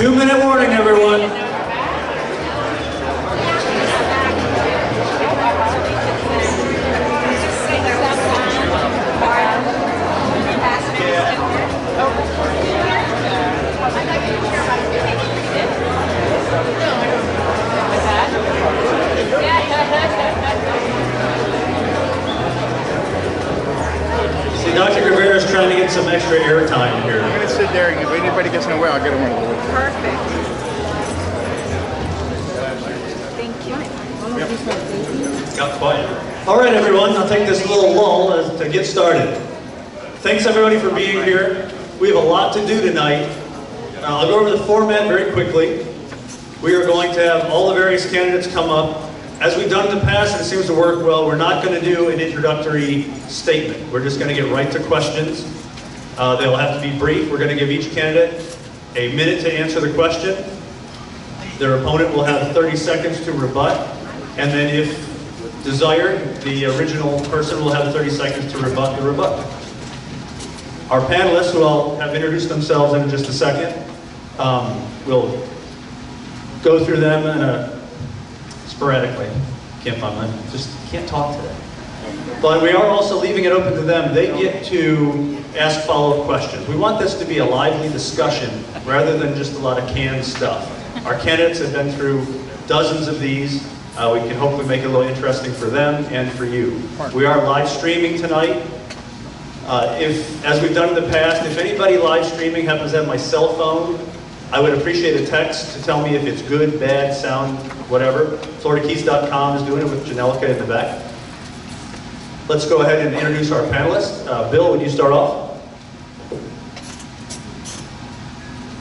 2-minute warning, everyone. See, Dr. Rivera is trying to get some extra airtime here. I'm going to sit there, and if anybody gets in the way, I'll get them one of those. Perfect. Thank you. Got quiet. All right, everyone, I'll take this little lull to get started. Thanks, everybody, for being here. We have a lot to do tonight. I'll go over the format very quickly. We are going to have all the various candidates come up. As we've done in the past, and it seems to work well, we're not going to do an introductory statement. We're just going to get right to questions. They'll have to be brief. We're going to give each candidate a minute to answer the question. Their opponent will have 30 seconds to rebut. And then if desired, the original person will have 30 seconds to rebut the rebut. Our panelists, who I'll have introduced themselves in just a second, will go through them sporadically. Can't find mine. Just can't talk today. But we are also leaving it open to them. They get to ask follow-up questions. We want this to be a lively discussion rather than just a lot of canned stuff. Our candidates have been through dozens of these. We can hopefully make it a little interesting for them and for you. We are live streaming tonight. As we've done in the past, if anybody live streaming happens to have my cell phone, I would appreciate a text to tell me if it's good, bad, sound, whatever. FloridaKeys.com is doing it with Janelica in the back. Let's go ahead and introduce our panelists. Bill, would you start off?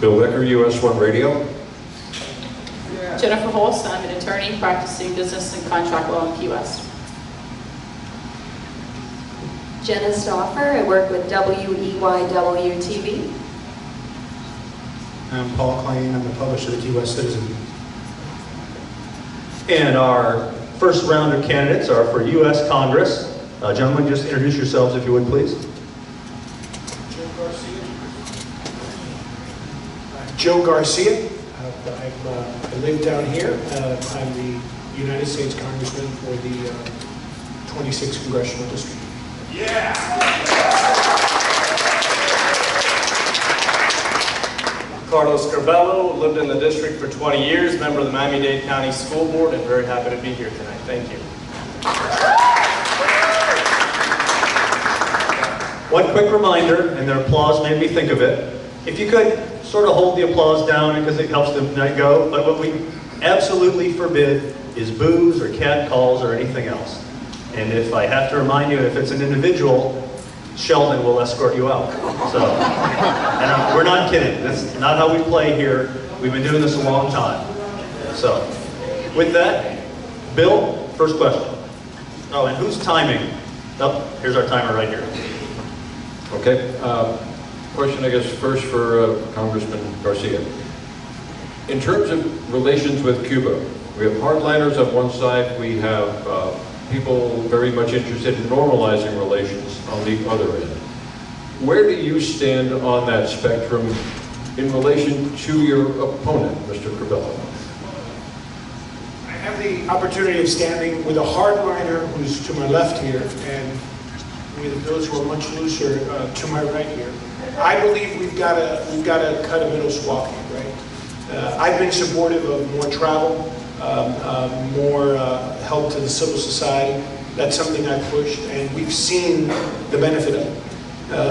Bill Becker, US1 Radio. Jennifer Holst, I'm an attorney practicing business and contract law in Key West. Jenna Stauffer, I work with WEYW TV. I'm Paul Klein, I'm the publisher of the Key West Citizen. And our first round of candidates are for U.S. Congress. Gentlemen, just introduce yourselves if you would, please. Joe Garcia. I live down here. I'm the United States Congressman for the 26th Congressional District. Yeah! Carlos Carbello, lived in the district for 20 years, member of the Miami-Dade County School Board, and very happy to be here tonight. Thank you. One quick reminder, and their applause made me think of it. If you could sort of hold the applause down because it helps the night go, but what we absolutely forbid is boos or cat calls or anything else. And if I have to remind you, if it's an individual, Sheldon will escort you out. So, and we're not kidding. That's not how we play here. We've been doing this a long time. So, with that, Bill, first question. Oh, and who's timing? Oh, here's our timer right here. Okay. Question, I guess, first for Congressman Garcia. In terms of relations with Cuba, we have hardliners on one side, we have people very much interested in normalizing relations on the other end. Where do you stand on that spectrum in relation to your opponent, Mr. Carbello? I have the opportunity of standing with a hardliner who's to my left here, and with those who are much looser to my right here. I believe we've got to cut a middle swath here, right? I've been supportive of more travel, more help to the civil society. That's something I've pushed, and we've seen the benefit of it.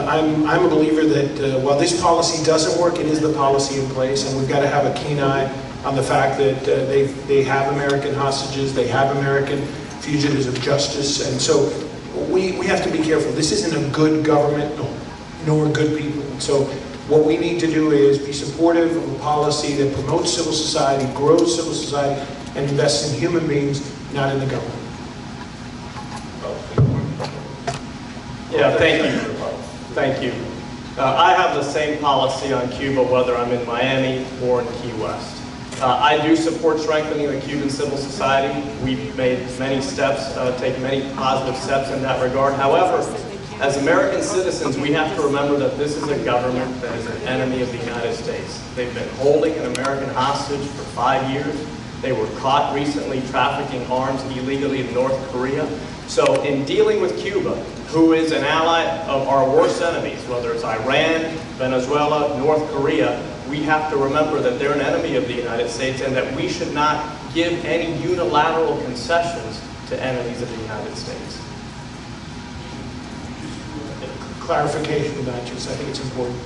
I'm a believer that while this policy doesn't work, it is the policy in place, and we've got to have a keen eye on the fact that they have American hostages, they have American fugitives of justice, and so we have to be careful. This isn't a good government, nor good people. And so what we need to do is be supportive of a policy that promotes civil society, grows civil society, and invests in human beings, not in the government. Yeah, thank you. Thank you. I have the same policy on Cuba, whether I'm in Miami or in Key West. I do support strengthening the Cuban civil society. We've made many steps, taken many positive steps in that regard. However, As American citizens, we have to remember that this is a government that is an enemy of the United States. They've been holding an American hostage for 5 years. They were caught recently trafficking arms illegally in North Korea. So in dealing with Cuba, who is an ally of our worst enemies, whether it's Iran, Venezuela, North Korea, we have to remember that they're an enemy of the United States and that we should not give any unilateral concessions to enemies of the United States. Clarification of that, just I think it's important.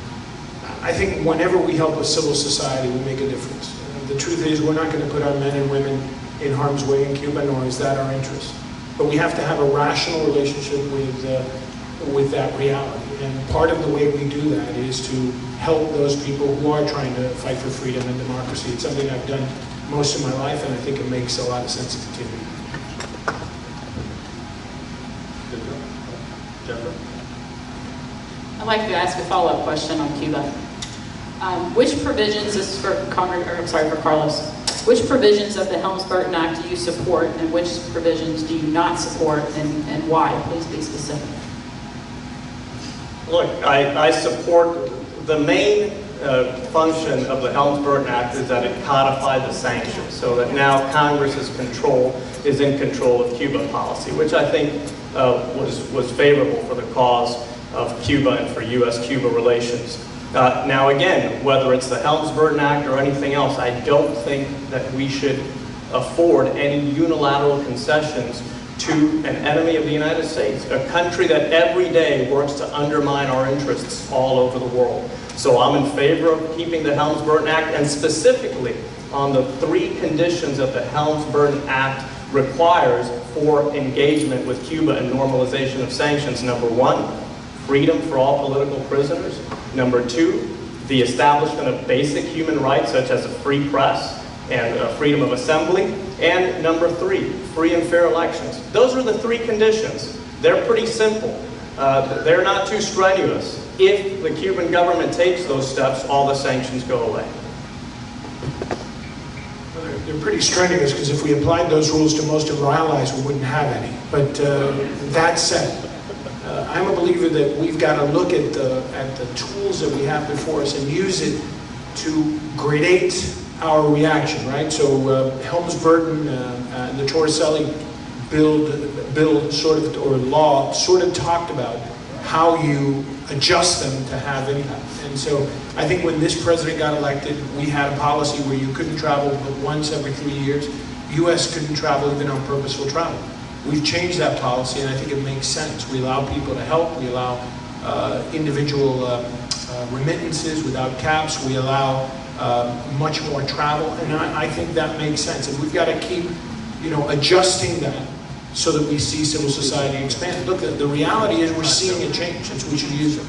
I think whenever we help a civil society, we make a difference. The truth is, we're not going to put our men and women in harm's way in Cuba, nor is that our interest. But we have to have a rational relationship with that reality. And part of the way we do that is to help those people who are trying to fight for freedom and democracy. It's something I've done most of my life, and I think it makes a lot of sense to continue. Jennifer? I'd like to ask a follow-up question on Cuba. Which provisions, this is for Carlos, which provisions of the Helms-Burton Act do you support and which provisions do you not support and why? Please be specific. Look, I support the main function of the Helms-Burton Act is that it codified the sanctions so that now Congress's control is in control of Cuba policy, which I think was favorable for the cause of Cuba and for U.S.-Cuba relations. Now again, whether it's the Helms-Burton Act or anything else, I don't think that we should afford any unilateral concessions to an enemy of the United States, a country that every day works to undermine our interests all over the world. So I'm in favor of keeping the Helms-Burton Act, and specifically on the 3 conditions that the Helms-Burton Act requires for engagement with Cuba and normalization of sanctions. Number 1, freedom for all political prisoners. Number 2, the establishment of basic human rights such as a free press and freedom of assembly. And number 3, free and fair elections. Those are the 3 conditions. They're pretty simple. They're not too strenuous. If the Cuban government takes those steps, all the sanctions go away. They're pretty strenuous because if we applied those rules to most of our allies, we wouldn't have any. But that said, I'm a believer that we've got to look at the tools that we have before us and use it to gradate our reaction, right? So Helms-Burton, the Torricelli bill sort of, or law sort of talked about how you adjust them to have impact. And so I think when this president got elected, we had a policy where you couldn't travel but once every 3 years. U.S. couldn't travel even on purposeful travel. We've changed that policy, and I think it makes sense. We allow people to help. We allow individual remittances without caps. We allow much more travel, and I think that makes sense. And we've got to keep, adjusting that so that we see civil society expand. Look, the reality is we're seeing a change, and so we should use it.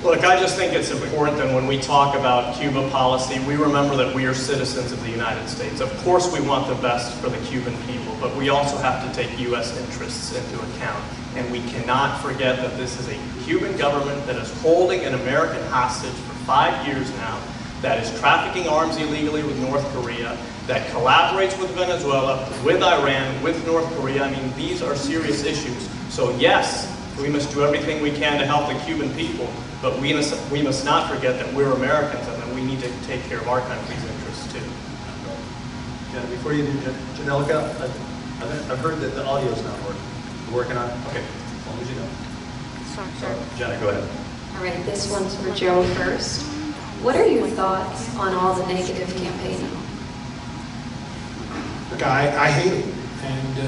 Look, I just think it's important that when we talk about Cuba policy, we remember that we are citizens of the United States. Of course we want the best for the Cuban people, but we also have to take U.S. interests into account. And we cannot forget that this is a Cuban government that is holding an American hostage for 5 years now, that is trafficking arms illegally with North Korea, that collaborates with Venezuela, with Iran, with North Korea. I mean, these are serious issues. So yes, we must do everything we can to help the Cuban people, but we must not forget that we're Americans and that we need to take care of our country's interests too. Yeah, before you do, Janelica, I've heard that the audio's not working. You're working on it? Okay, as long as you know. Sure. Jenna, go ahead. All right, this one's for Joe first. What are your thoughts on all the negative campaigning? Look, I hate it. And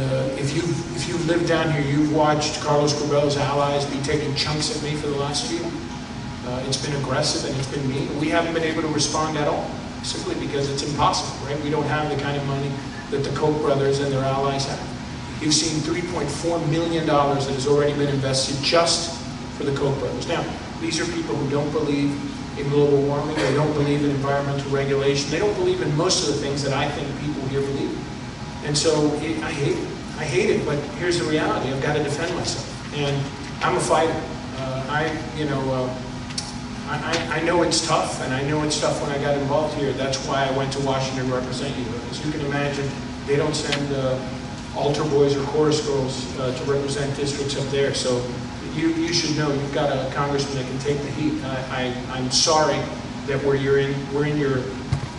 if you've lived down here, you've watched Carlos Curbela's allies be taking chunks at me for the last year. It's been aggressive and it's been mean. We haven't been able to respond at all, simply because it's impossible, right? We don't have the kind of money that the Koch brothers and their allies have. You've seen $3.4 million that has already been invested just for the Koch brothers. Now, these are people who don't believe in global warming, they don't believe in environmental regulation, they don't believe in most of the things that I think people here believe in. And so I hate it. I hate it, but here's the reality. I've got to defend myself. And I'm a fighter. I know it's tough, and I know it's tough when I got involved here. That's why I went to Washington to represent you. As you can imagine, they don't send altar boys or chorus girls to represent districts up there. So you should know you've got a congressman that can take the heat. I'm sorry that we're in your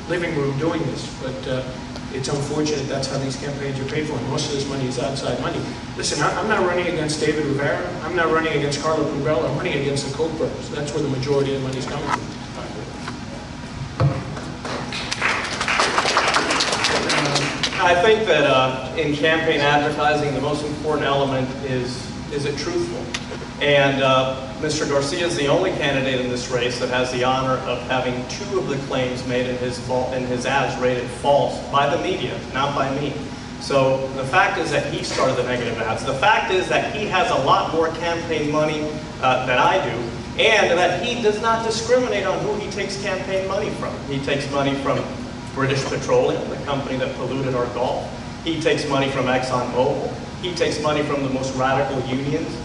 living room doing this, but it's unfortunate that's how these campaigns are paid for. And most of this money is outside money. Listen, I'm not running against David Rivera. I'm not running against Carlo Crubella. I'm running against the Koch brothers. That's where the majority of the money is coming from. I think that in campaign advertising, the most important element is it truthful? And Mr. Garcia is the only candidate in this race that has the honor of having 2 of the claims made in his ads rated false by the media, not by me. So the fact is that he started the negative ads. The fact is that he has a lot more campaign money than I do, and that he does not discriminate on who he takes campaign money from. He takes money from British Petroleum, the company that polluted our Gulf. He takes money from ExxonMobil. He takes money from the most radical unions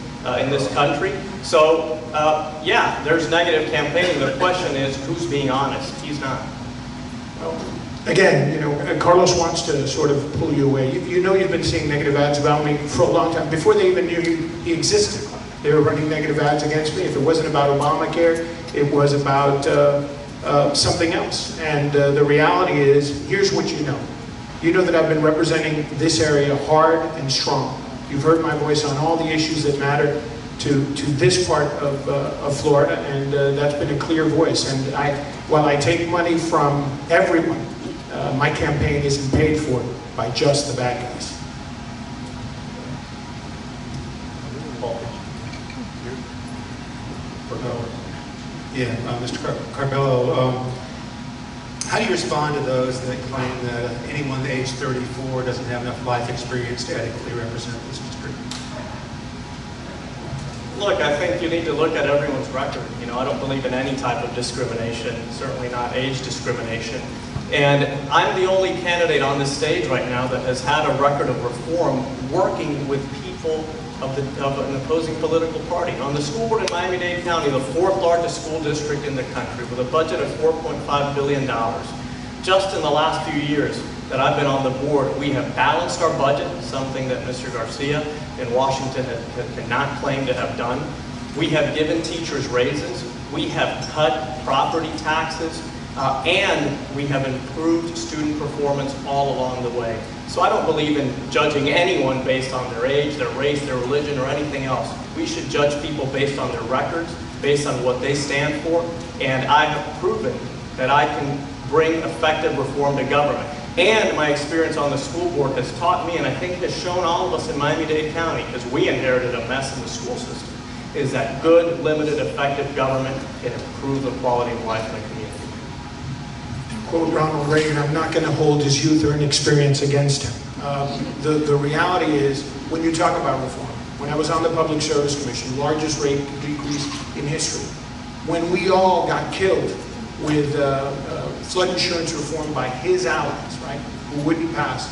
in this country. So, yeah, there's negative campaigning. The question is, who's being honest? He's not. Again, you know, Carlos wants to sort of pull you away. You know you've been seeing negative ads about me for a long time. Before they even knew he existed, they were running negative ads against me. If it wasn't about Obamacare, it was about something else. And the reality is, here's what you know. You know that I've been representing this area hard and strong. You've heard my voice on all the issues that matter to this part of Florida, and that's been a clear voice. And while I take money from everyone, my campaign isn't paid for by just the bad guys. Yeah, Mr. Carbello, how do you respond to those that claim that anyone at age 34 doesn't have enough life experience to adequately represent this district? Look, I think you need to look at everyone's record. You know, I don't believe in any type of discrimination, certainly not age discrimination. And I'm the only candidate on this stage right now that has had a record of reform working with people of an opposing political party. On the school board in Miami-Dade County, the 4th largest school district in the country, with a budget of $4.5 billion. Just in the last few years that I've been on the board, we have balanced our budget, something that Mr. Garcia in Washington cannot claim to have done. We have given teachers raises. We have cut property taxes. And we have improved student performance all along the way. So I don't believe in judging anyone based on their age, their race, their religion, or anything else. We should judge people based on their records, based on what they stand for, and I have proven that I can bring effective reform to government. And my experience on the school board has taught me, and I think has shown all of us in Miami-Dade County, because we inherited a mess in the school system, is that good, limited, effective government can improve the quality of life in the community. Quote Ronald Reagan, I'm not going to hold his youth or inexperience against him. The reality is, when you talk about reform, when I was on the Public Service Commission, largest rate decrease in history, when we all got killed with flood insurance reform by his allies, right, who wouldn't pass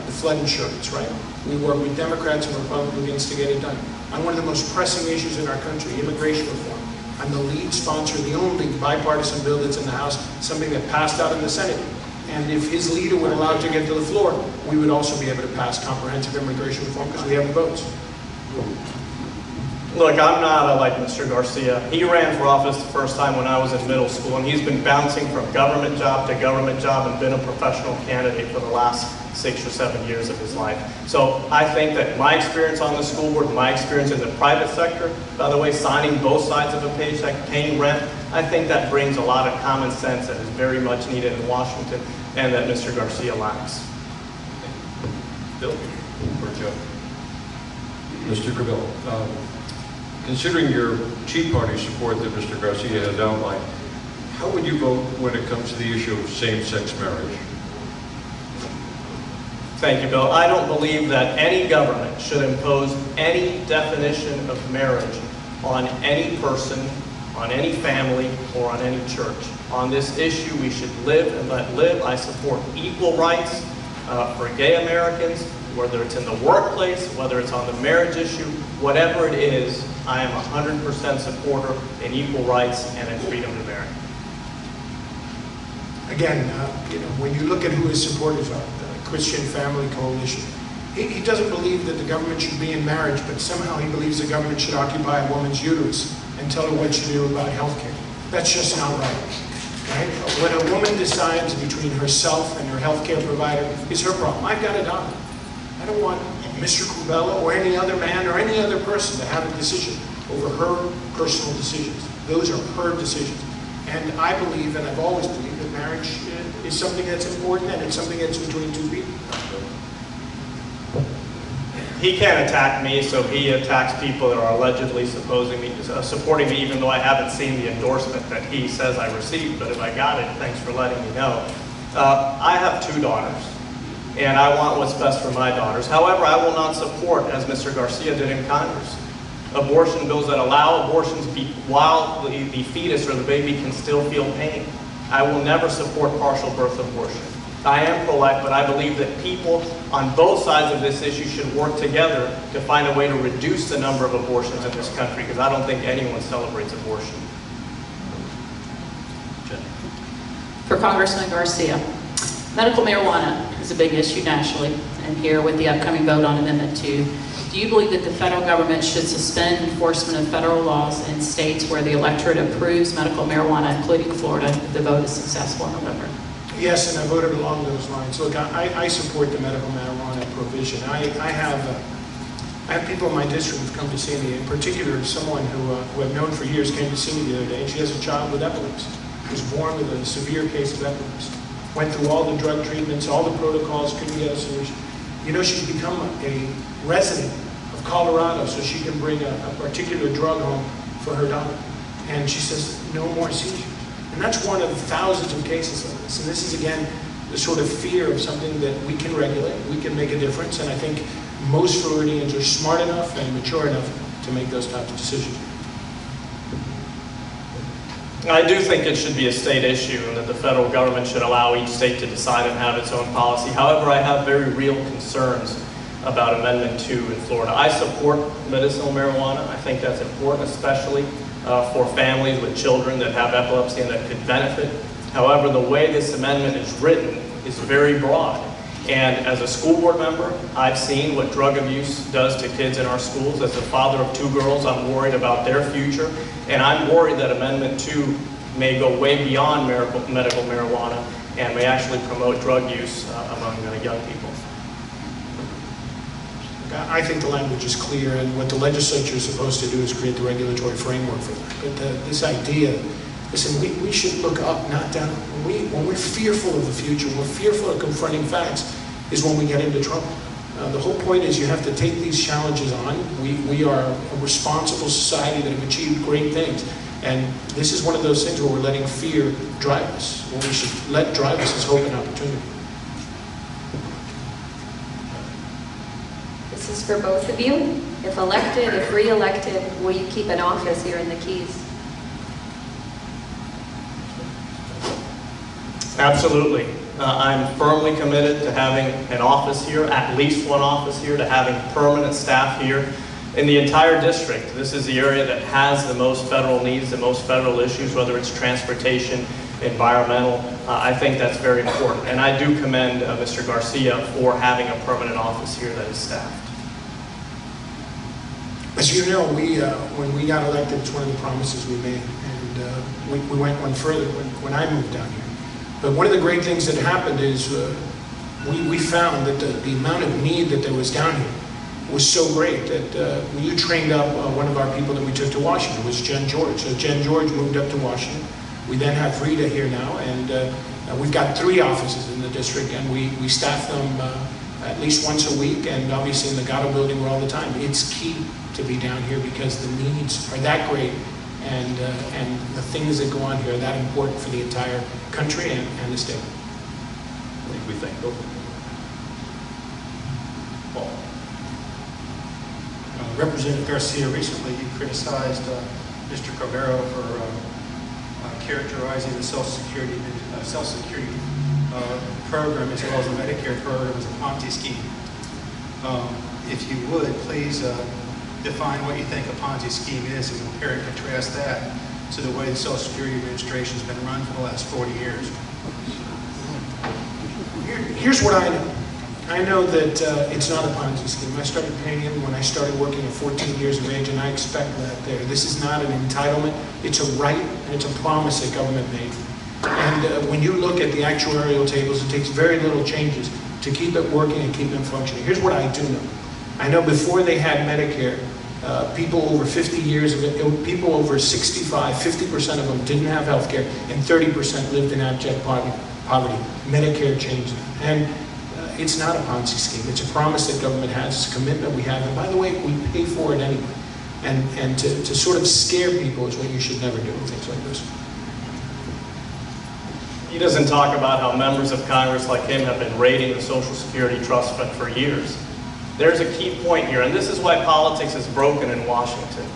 the flood insurance, right? We worked with Democrats and Republicans to get it done. On one of the most pressing issues in our country, immigration reform, I'm the lead sponsor, the only bipartisan bill that's in the House, something that passed out in the Senate. And if his leader would allow it to get to the floor, we would also be able to pass comprehensive immigration reform because we have the votes. Look, I'm not like Mr. Garcia. He ran for office the first time when I was in middle school, and he's been bouncing from government job to government job and been a professional candidate for the last 6 or 7 years of his life. So I think that my experience on the school board, my experience in the private sector, by the way, signing both sides of a paycheck, paying rent, I think that brings a lot of common sense that is very much needed in Washington and that Mr. Garcia lacks. Bill or Joe? Mr. Carbello, considering your Tea Party support that Mr. Garcia has outlined, how would you vote when it comes to the issue of same-sex marriage? Thank you, Bill. I don't believe that any government should impose any definition of marriage on any person, on any family, or on any church. On this issue, we should live and let live. I support equal rights for gay Americans, whether it's in the workplace, whether it's on the marriage issue, whatever it is, I am 100% supporter in equal rights and in freedom to marry. Again, you know, when you look at who his supporters are, the Christian Family Coalition, He doesn't believe that the government should be in marriage, but somehow he believes the government should occupy a woman's uterus and tell her what to do about health care. That's just not right. Right? When a woman decides between herself and her health care provider, it's her problem. I've got a doctor. I don't want Mr. Corbella or any other man or any other person to have a decision over her personal decisions. Those are her decisions. And I believe, and I've always believed, that marriage is something that's important, and it's something that's between two people. He can't attack me, so he attacks people that are allegedly supporting me, even though I haven't seen the endorsement that he says I received. But if I got it, thanks for letting me know. I have 2 daughters, and I want what's best for my daughters. However, I will not support, as Mr. Garcia did in Congress, abortion bills that allow abortions while the fetus or the baby can still feel pain. I will never support partial birth abortion. I am pro-life, but I believe that people on both sides of this issue should work together to find a way to reduce the number of abortions in this country, because I don't think anyone celebrates abortion. For Congressman Garcia, medical marijuana is a big issue nationally, and here with the upcoming vote on Amendment 2. Do you believe that the federal government should suspend enforcement of federal laws in states where the electorate approves medical marijuana, including Florida, if the vote is successful in November? Yes, and I voted along those lines. Look, I support the medical marijuana provision. I have people in my district who've come to see me. In particular, someone who I've known for years came to see me the other day. She has a child with epilepsy. Was born with a severe case of epilepsy. Went through all the drug treatments, all the protocols, couldn't get a solution. You know, she's become a resident of Colorado, so she can bring a particular drug home for her daughter. And she says, no more seizures. And that's one of thousands of cases of this. And this is, again, the sort of fear of something that we can regulate, we can make a difference, and I think most Floridians are smart enough and mature enough to make those types of decisions. I do think it should be a state issue and that the federal government should allow each state to decide and have its own policy. However, I have very real concerns about Amendment 2 in Florida. I support medicinal marijuana. I think that's important, especially for families with children that have epilepsy and that could benefit. However, the way this amendment is written is very broad. And as a school board member, I've seen what drug abuse does to kids in our schools. As a father of 2 girls, I'm worried about their future. And I'm worried that Amendment 2 may go way beyond medical marijuana and may actually promote drug use among young people. I think the language is clear, and what the legislature is supposed to do is create the regulatory framework for that. But this idea, listen, we should look up, not down. When we're fearful of the future, we're fearful of confronting facts, is when we get into trouble. The whole point is you have to take these challenges on. We are a responsible society that have achieved great things. And this is one of those things where we're letting fear drive us, when we should let drive us as hope and opportunity. This is for both of you. If elected, if re-elected, will you keep an office here in the Keys? Absolutely. I'm firmly committed to having an office here, at least one office here, to having permanent staff here in the entire district. This is the area that has the most federal needs, the most federal issues, whether it's transportation, environmental. I think that's very important. And I do commend Mr. Garcia for having a permanent office here that is staffed. As you know, when we got elected, it's one of the promises we made, and we went one further when I moved down here. But one of the great things that happened is we found that the amount of need that there was down here was so great that you trained up one of our people that we took to Washington, was Jen George. So Jen George moved up to Washington. We then have Rita here now, and we've got 3 offices in the district, and we staff them at least once a week, and obviously in the Gatto building we're all the time. It's key to be down here because the needs are that great, and the things that go on here are that important for the entire country and the state. I think we thank both. Paul. Representative Garcia, recently you criticized Mr. Carbero for characterizing the Social Security program as well as the Medicare program as a Ponzi scheme. If you would, please define what you think a Ponzi scheme is and compare and contrast that to the way the Social Security Administration has been run for the last 40 years. Here's what I know. I know that it's not a Ponzi scheme. I started paying in when I started working at 14 years of age, and I expect that there. This is not an entitlement. It's a right, and it's a promise that government made. And when you look at the actuarial tables, it takes very little changes to keep it working and keep it functioning. Here's what I do know. I know before they had Medicare, people over 50 years of it, people over 65, 50% of them didn't have health care, and 30% lived in abject poverty. Medicare changed that. And it's not a Ponzi scheme. It's a promise that government has. It's a commitment we have. And by the way, we pay for it anyway. And to sort of scare people is what you should never do with things like this. He doesn't talk about how members of Congress like him have been raiding the Social Security Trust Fund for years. There's a key point here, and this is why politics is broken in Washington.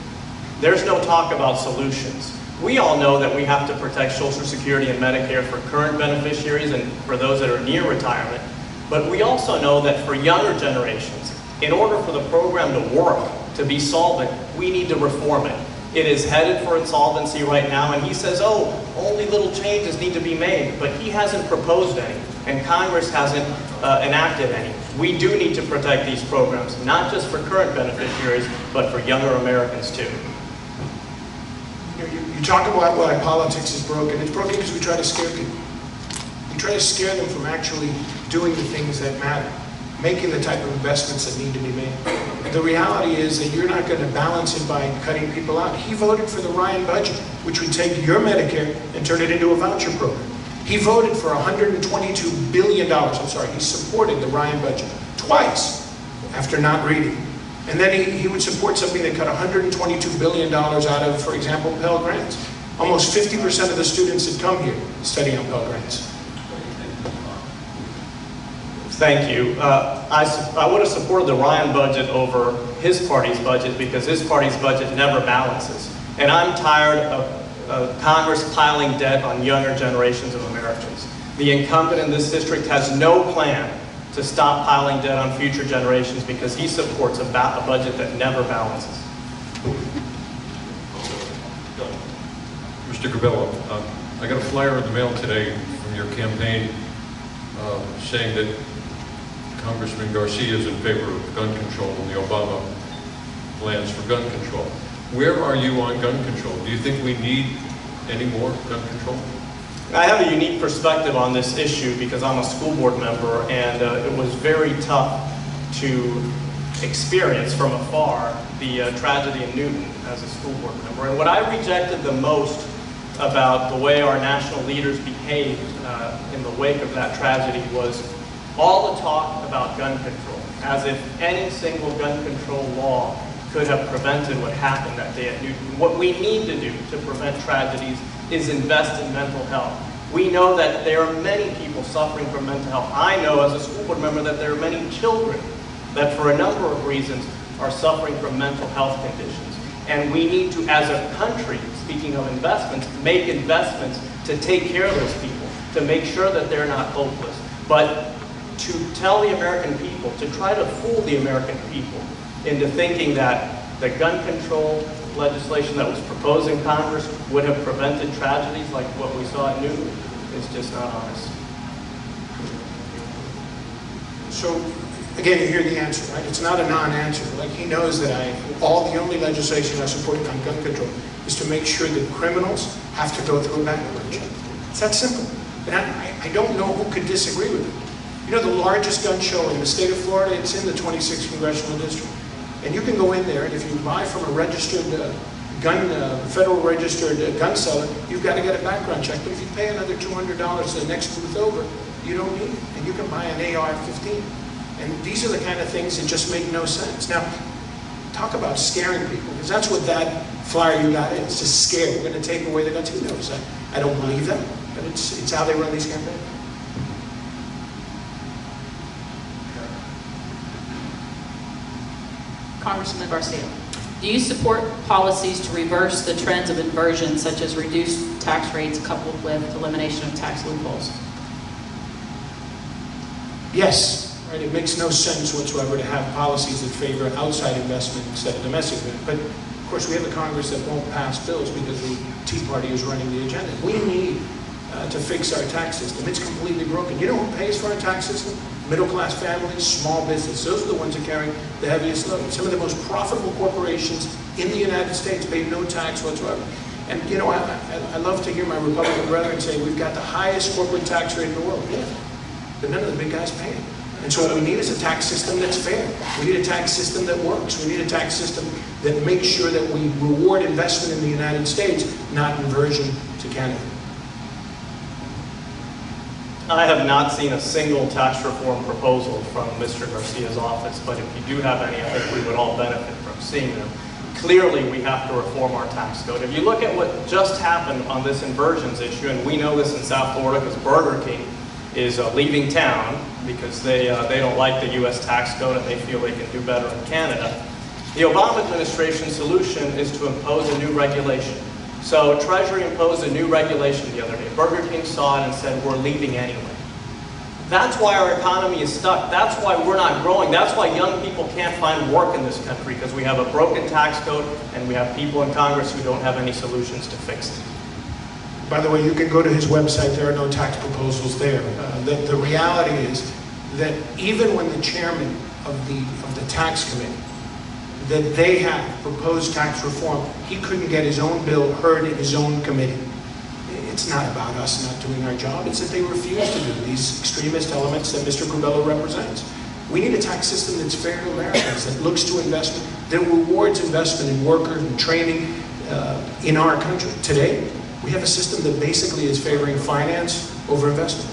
There's no talk about solutions. We all know that we have to protect Social Security and Medicare for current beneficiaries and for those that are near retirement. But we also know that for younger generations, in order for the program to work, to be solvent, we need to reform it. It is headed for insolvency right now, and he says, oh, only little changes need to be made, but he hasn't proposed any, and Congress hasn't enacted any. We do need to protect these programs, not just for current beneficiaries, but for younger Americans too. You talk about why politics is broken. It's broken because we try to scare people. We try to scare them from actually doing the things that matter, making the type of investments that need to be made. The reality is that you're not going to balance it by cutting people out. He voted for the Ryan budget, which would take your Medicare and turn it into a voucher program. He voted for $122 billion. I'm sorry, he supported the Ryan budget twice after not reading. And then he would support something that cut $122 billion out of, for example, Pell Grants. Almost 50% of the students that come here study on Pell Grants. Thank you. I would have supported the Ryan budget over his party's budget because his party's budget never balances. And I'm tired of Congress piling debt on younger generations of Americans. The incumbent in this district has no plan to stop piling debt on future generations because he supports a budget that never balances. Mr. Cabello, I got a flyer in the mail today from your campaign saying that Congressman Garcia is in favor of gun control and the Obama plans for gun control. Where are you on gun control? Do you think we need any more gun control? I have a unique perspective on this issue because I'm a school board member, and it was very tough to experience from afar the tragedy in Newton as a school board member. And what I rejected the most about the way our national leaders behaved in the wake of that tragedy was all the talk about gun control, as if any single gun control law could have prevented what happened that day at Newton. What we need to do to prevent tragedies is invest in mental health. We know that there are many people suffering from mental health. I know as a school board member that there are many children that for a number of reasons are suffering from mental health conditions. And we need to, as a country, speaking of investments, make investments to take care of those people, to make sure that they're not hopeless. But to tell the American people, to try to fool the American people into thinking that the gun control legislation that was proposed in Congress would have prevented tragedies like what we saw at Newton is just not honest. So, again, you hear the answer, right? It's not a non-answer. Like, he knows that the only legislation I support on gun control is to make sure that criminals have to go through a background check. It's that simple. And I don't know who could disagree with it. You know, the largest gun show in the state of Florida, it's in the 26th Congressional District. And you can go in there, and if you buy from a registered federal registered gun seller, you've got to get a background check. But if you pay another $200 to the next booth over, you don't need it. And you can buy an AR-15. And these are the kind of things that just make no sense. Now, talk about scaring people, because that's what that flyer you got is, to scare. We're going to take away the guns. He knows that. I don't believe them, but it's how they run these campaigns. Congressman Garcia, do you support policies to reverse the trends of inversion, such as reduced tax rates coupled with elimination of tax loopholes? Yes. Right? It makes no sense whatsoever to have policies that favor outside investment instead of domestic investment. But, of course, we have a Congress that won't pass bills because the Tea Party is running the agenda. We need to fix our tax system. It's completely broken. You know who pays for our tax system? Middle-class families, small business. Those are the ones that carry the heaviest load. Some of the most profitable corporations in the United States pay no tax whatsoever. And you know, I love to hear my Republican brethren say we've got the highest corporate tax rate in the world. Yeah, but none of the big guys pay it. And so what we need is a tax system that's fair. We need a tax system that works. We need a tax system that makes sure that we reward investment in the United States, not inversion to Canada. I have not seen a single tax reform proposal from Mr. Garcia's office, but if you do have any, I think we would all benefit from seeing them. Clearly, we have to reform our tax code. If you look at what just happened on this inversions issue, and we know this in South Florida because Burger King is leaving town because they don't like the U.S. tax code and they feel they can do better in Canada. The Obama administration's solution is to impose a new regulation. So Treasury imposed a new regulation the other day. Burger King saw it and said, we're leaving anyway. That's why our economy is stuck. That's why we're not growing. That's why young people can't find work in this country, because we have a broken tax code and we have people in Congress who don't have any solutions to fix it. By the way, you can go to his website. There are no tax proposals there. The reality is that even when the chairman of the tax committee, that they have proposed tax reform, he couldn't get his own bill heard in his own committee. It's not about us not doing our job. It's that they refuse to do these extremist elements that Mr. Curbelo represents. We need a tax system that's fair to Americans, that looks to investment, that rewards investment in workers and training in our country. Today, we have a system that basically is favoring finance over investment.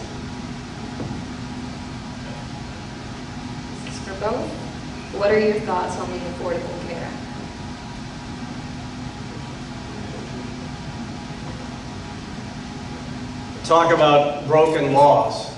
Mr. Curbelo, what are your thoughts on the Affordable Care Act? Talk about broken laws.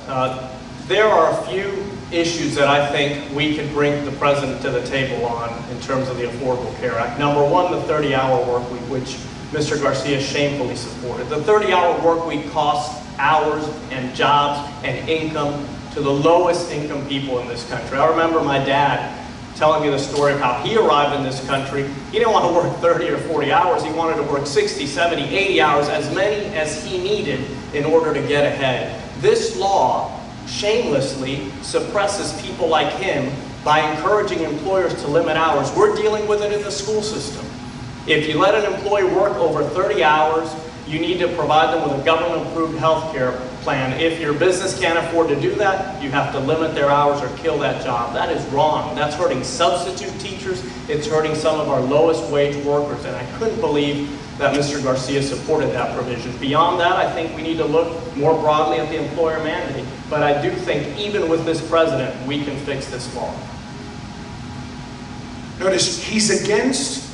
There are a few issues that I think we could bring the President to the table on in terms of the Affordable Care Act. Number one, the 30-hour work week, which Mr. Garcia shamefully supported. The 30-hour work week costs hours and jobs and income to the lowest income people in this country. I remember my dad telling me the story of how he arrived in this country. He didn't want to work 30 or 40 hours. He wanted to work 60, 70, 80 hours, as many as he needed in order to get ahead. This law shamelessly suppresses people like him by encouraging employers to limit hours. We're dealing with it in the school system. If you let an employee work over 30 hours, you need to provide them with a government-approved health care plan. If your business can't afford to do that, you have to limit their hours or kill that job. That is wrong. That's hurting substitute teachers. It's hurting some of our lowest wage workers. And I couldn't believe that Mr. Garcia supported that provision. Beyond that, I think we need to look more broadly at the employer mandate. But I do think even with this president, we can fix this law. Notice, he's against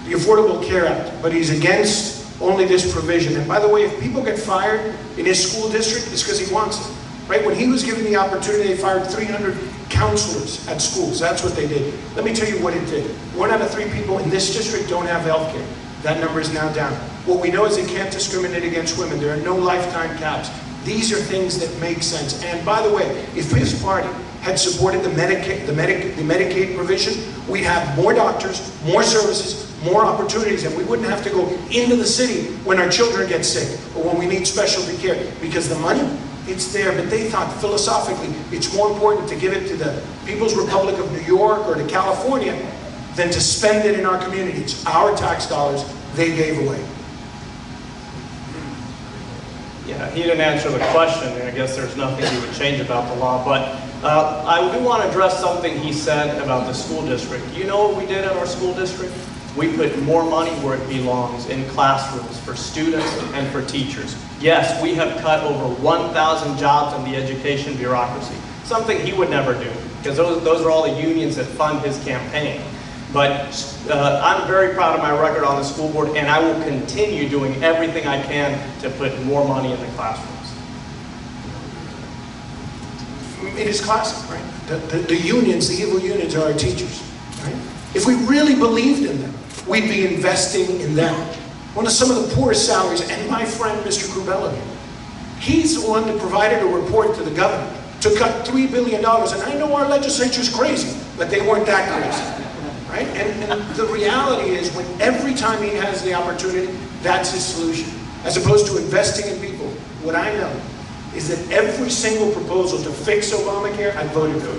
the Affordable Care Act, but he's against only this provision. And by the way, if people get fired in his school district, it's because he wants it. Right? When he was given the opportunity, they fired 300 counselors at schools. That's what they did. Let me tell you what it did. 1 out of 3 people in this district don't have health care. That number is now down. What we know is they can't discriminate against women. There are no lifetime caps. These are things that make sense. And by the way, if his party had supported the Medicaid provision, we'd have more doctors, more services, more opportunities, and we wouldn't have to go into the city when our children get sick or when we need specialty care, because the money, it's there. But they thought philosophically it's more important to give it to the People's Republic of New York or to California than to spend it in our communities. Our tax dollars they gave away. Yeah, he didn't answer the question, and I guess there's nothing he would change about the law, but I do want to address something he said about the school district. Do you know what we did at our school district? We put more money where it belongs, in classrooms, for students and for teachers. Yes, we have cut over 1,000 jobs in the education bureaucracy, something he would never do, because those are all the unions that fund his campaign. But I'm very proud of my record on the school board, and I will continue doing everything I can to put more money in the classrooms. It is classic, right? The unions, the evil unions, are our teachers, right? If we really believed in them, we'd be investing in them. One of some of the poorest salaries, and my friend Mr. Curbelo, he's the one that provided a report to the governor to cut $3 billion, and I know our legislature's crazy, but they weren't that crazy. Right? And the reality is, when every time he has the opportunity, that's his solution. As opposed to investing in people, What I know is that every single proposal to fix Obamacare, I voted for.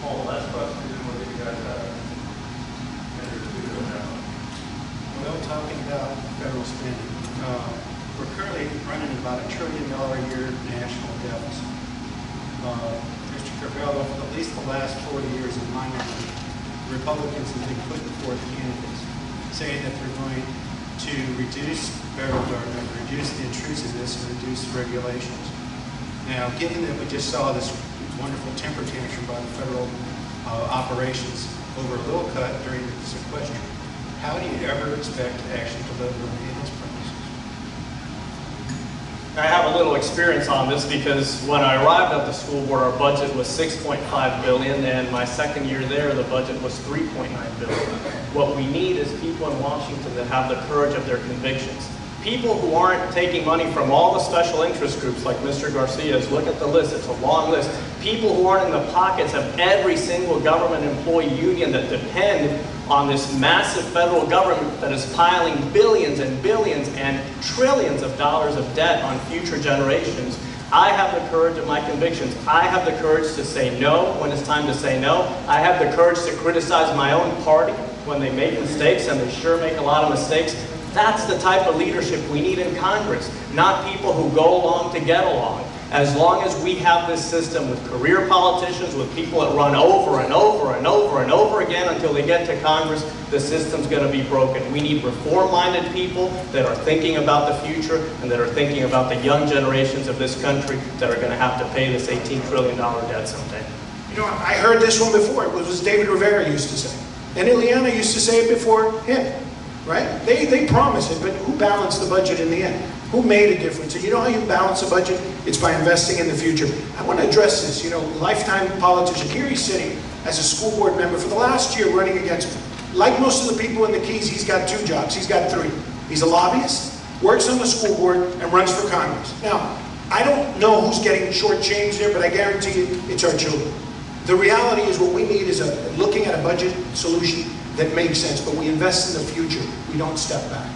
Paul, last question, and what do you guys have? Well, talking about federal spending, we're currently running about $1 trillion a year national deficit. Mr. Carvello, for at least the last 40 years in my memory, Republicans have been putting forth candidates saying that they're going to reduce federal government, reduce the intrusiveness, and reduce regulations. Now, given that we just saw this wonderful temper tantrum by the federal operations over a little cut during the sequester, how do you ever expect to actually deliver on any of those promises? I have a little experience on this because when I arrived at the school board, our budget was $6.5 billion, and my second year there, the budget was $3.9 billion. What we need is people in Washington that have the courage of their convictions. People who aren't taking money from all the special interest groups like Mr. Garcia's. Look at the list, it's a long list. People who aren't in the pockets of every single government employee union that depend on this massive federal government that is piling billions and billions and trillions of dollars of debt on future generations. I have the courage of my convictions. I have the courage to say no when it's time to say no. I have the courage to criticize my own party when they make mistakes, and they sure make a lot of mistakes. That's the type of leadership we need in Congress, not people who go along to get along. As long as we have this system with career politicians, with people that run over and over and over and over again until they get to Congress, the system's going to be broken. We need reform-minded people that are thinking about the future and that are thinking about the young generations of this country that are going to have to pay this $18 trillion debt someday. You know, I heard this one before. It was David Rivera used to say. And Ileana used to say it before him, right? They promise it, but who balanced the budget in the end? Who made a difference? And you know how you balance a budget? It's by investing in the future. I want to address this. You know, lifetime politician. Here he's sitting as a school board member for the last year running against me. Like most of the people in the Keys, he's got 2 jobs. He's got 3. He's a lobbyist, works on the school board, and runs for Congress. Now, I don't know who's getting shortchanged there, but I guarantee you it's our children. The reality is what we need is looking at a budget solution that makes sense, but we invest in the future. We don't step back.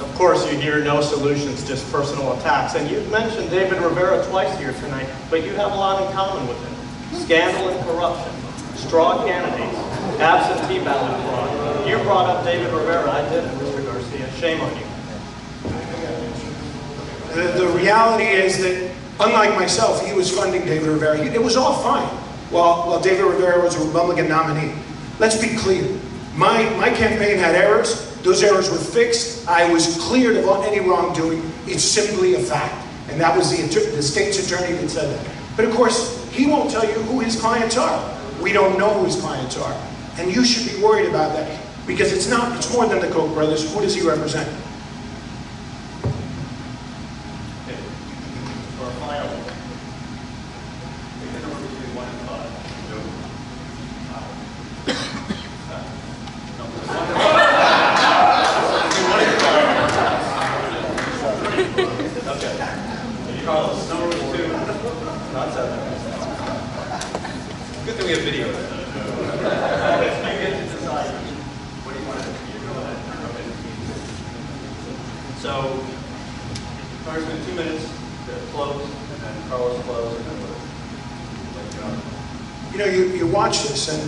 Of course, you hear no solutions, just personal attacks. And you've mentioned David Rivera twice here tonight, but you have a lot in common with him. Scandal and corruption, straw candidates, absentee ballot fraud. You brought up David Rivera, I didn't, Mr. Garcia. Shame on you. The reality is that, unlike myself, he was funding David Rivera. It was all fine while David Rivera was a Republican nominee. Let's be clear. My campaign had errors. Those errors were fixed. I was cleared of any wrongdoing. It's simply a fact. And that was the state's attorney that said that. But of course, he won't tell you who his clients are. We don't know who his clients are. And you should be worried about that. Because it's more than the Koch brothers. Who does he represent? For our final one, pick the number between 1 and 5. Okay. Carlos, number 2, not 7. Good thing we have video. You get to decide what do you want to do. Go ahead. So, Congressman, 2 minutes to close, and then Carlos close, and then we'll let you go. You know, you watch this, and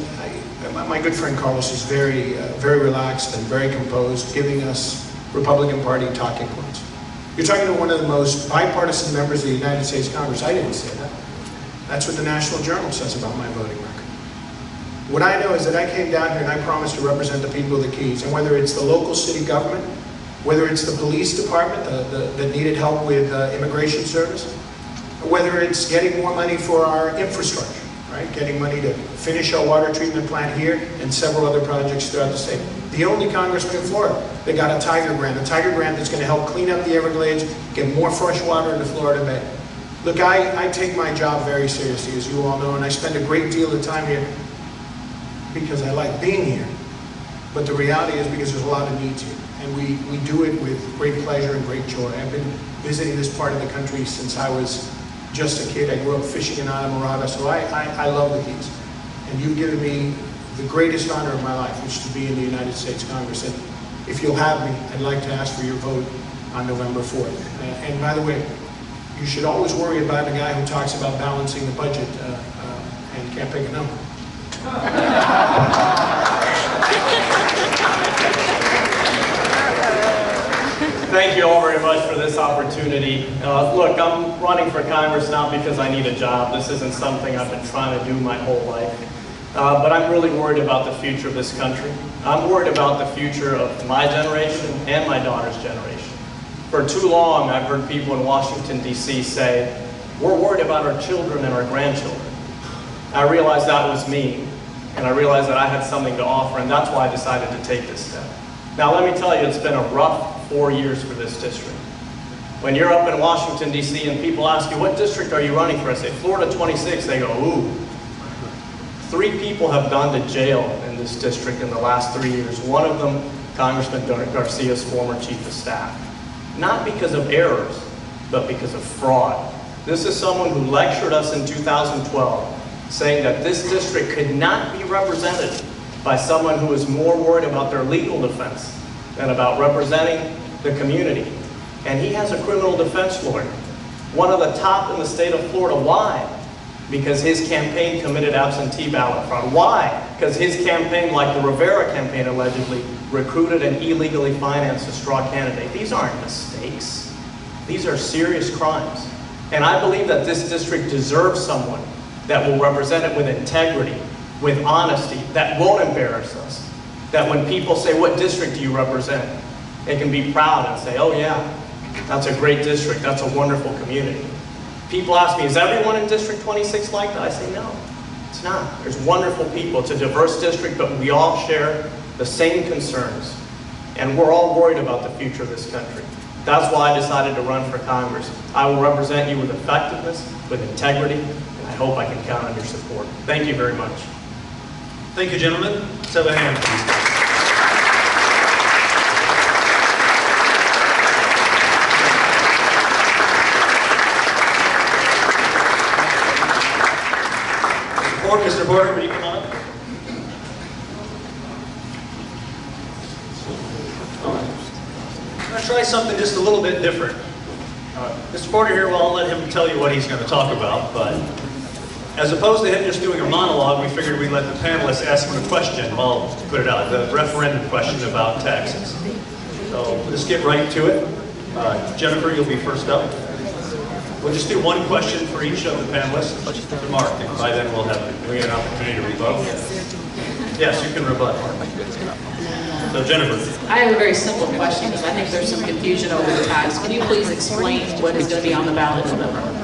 my good friend Carlos is very relaxed and very composed, giving us Republican Party talking points. You're talking to one of the most bipartisan members of the United States Congress. I didn't say that. That's what the National Journal says about my voting record. What I know is that I came down here and I promised to represent the people of the Keys, and whether it's the local city government, whether it's the police department that needed help with immigration service, whether it's getting more money for our infrastructure, right? Getting money to finish our water treatment plant here and several other projects throughout the state. The only congressman in Florida that got a Tiger Grant that's going to help clean up the Everglades, get more fresh water into Florida Bay. Look, I take my job very seriously, as you all know, and I spend a great deal of time here because I like being here. But the reality is because there's a lot of needs here. And we do it with great pleasure and great joy. I've been visiting this part of the country since I was just a kid. I grew up fishing in Islamorada, so I love the Keys. And you've given me the greatest honor of my life, which is to be in the United States Congress. And if you'll have me, I'd like to ask for your vote on November 4th. And by the way, you should always worry about a guy who talks about balancing the budget and can't pick a number. Thank you all very much for this opportunity. Look, I'm running for Congress not because I need a job. This isn't something I've been trying to do my whole life. But I'm really worried about the future of this country. I'm worried about the future of my generation and my daughter's generation. For too long, I've heard people in Washington, D.C. say, we're worried about our children and our grandchildren. I realized that was me, and I realized that I had something to offer, and that's why I decided to take this step. Now, let me tell you, it's been a rough 4 years for this district. When you're up in Washington, D.C., and people ask you, what district are you running for? I say, Florida 26. They go, ooh. 3 people have gone to jail in this district in the last 3 years. One of them, Congressman Garcia's former chief of staff. Not because of errors, but because of fraud. This is someone who lectured us in 2012, saying that this district could not be represented by someone who is more worried about their legal defense than about representing the community. And he has a criminal defense lawyer, one of the top in the state of Florida. Why? Because his campaign committed absentee ballot fraud. Why? Because his campaign, like the Rivera campaign allegedly, recruited and illegally financed a straw candidate. These aren't mistakes. These are serious crimes. And I believe that this district deserves someone that will represent it with integrity, with honesty, that won't embarrass us. That when people say, what district do you represent? They can be proud and say, oh yeah, that's a great district, that's a wonderful community. People ask me, is everyone in District 26 like that? I say, no, it's not. There's wonderful people. It's a diverse district, but we all share the same concerns. And we're all worried about the future of this country. That's why I decided to run for Congress. I will represent you with effectiveness, with integrity, and I hope I can count on your support. Thank you very much. Thank you, gentlemen. Let's have a hand, please. Mr. Porter, will you come on up? I'm going to try something just a little bit different. Mr. Porter here, well, I'll let him tell you what he's going to talk about, but as opposed to him just doing a monologue, we figured we'd let the panelists ask him a question. I'll put it out, the referendum question about taxes. So let's get right to it. Jennifer, you'll be first up. We'll just do one question for each of the panelists to Mark, and by then we'll get an opportunity to rebuttal. Yes, you can rebut, Mark. So Jennifer. I have a very simple question because I think there's some confusion over the tax. Can you please explain what is going to be on the ballot in November?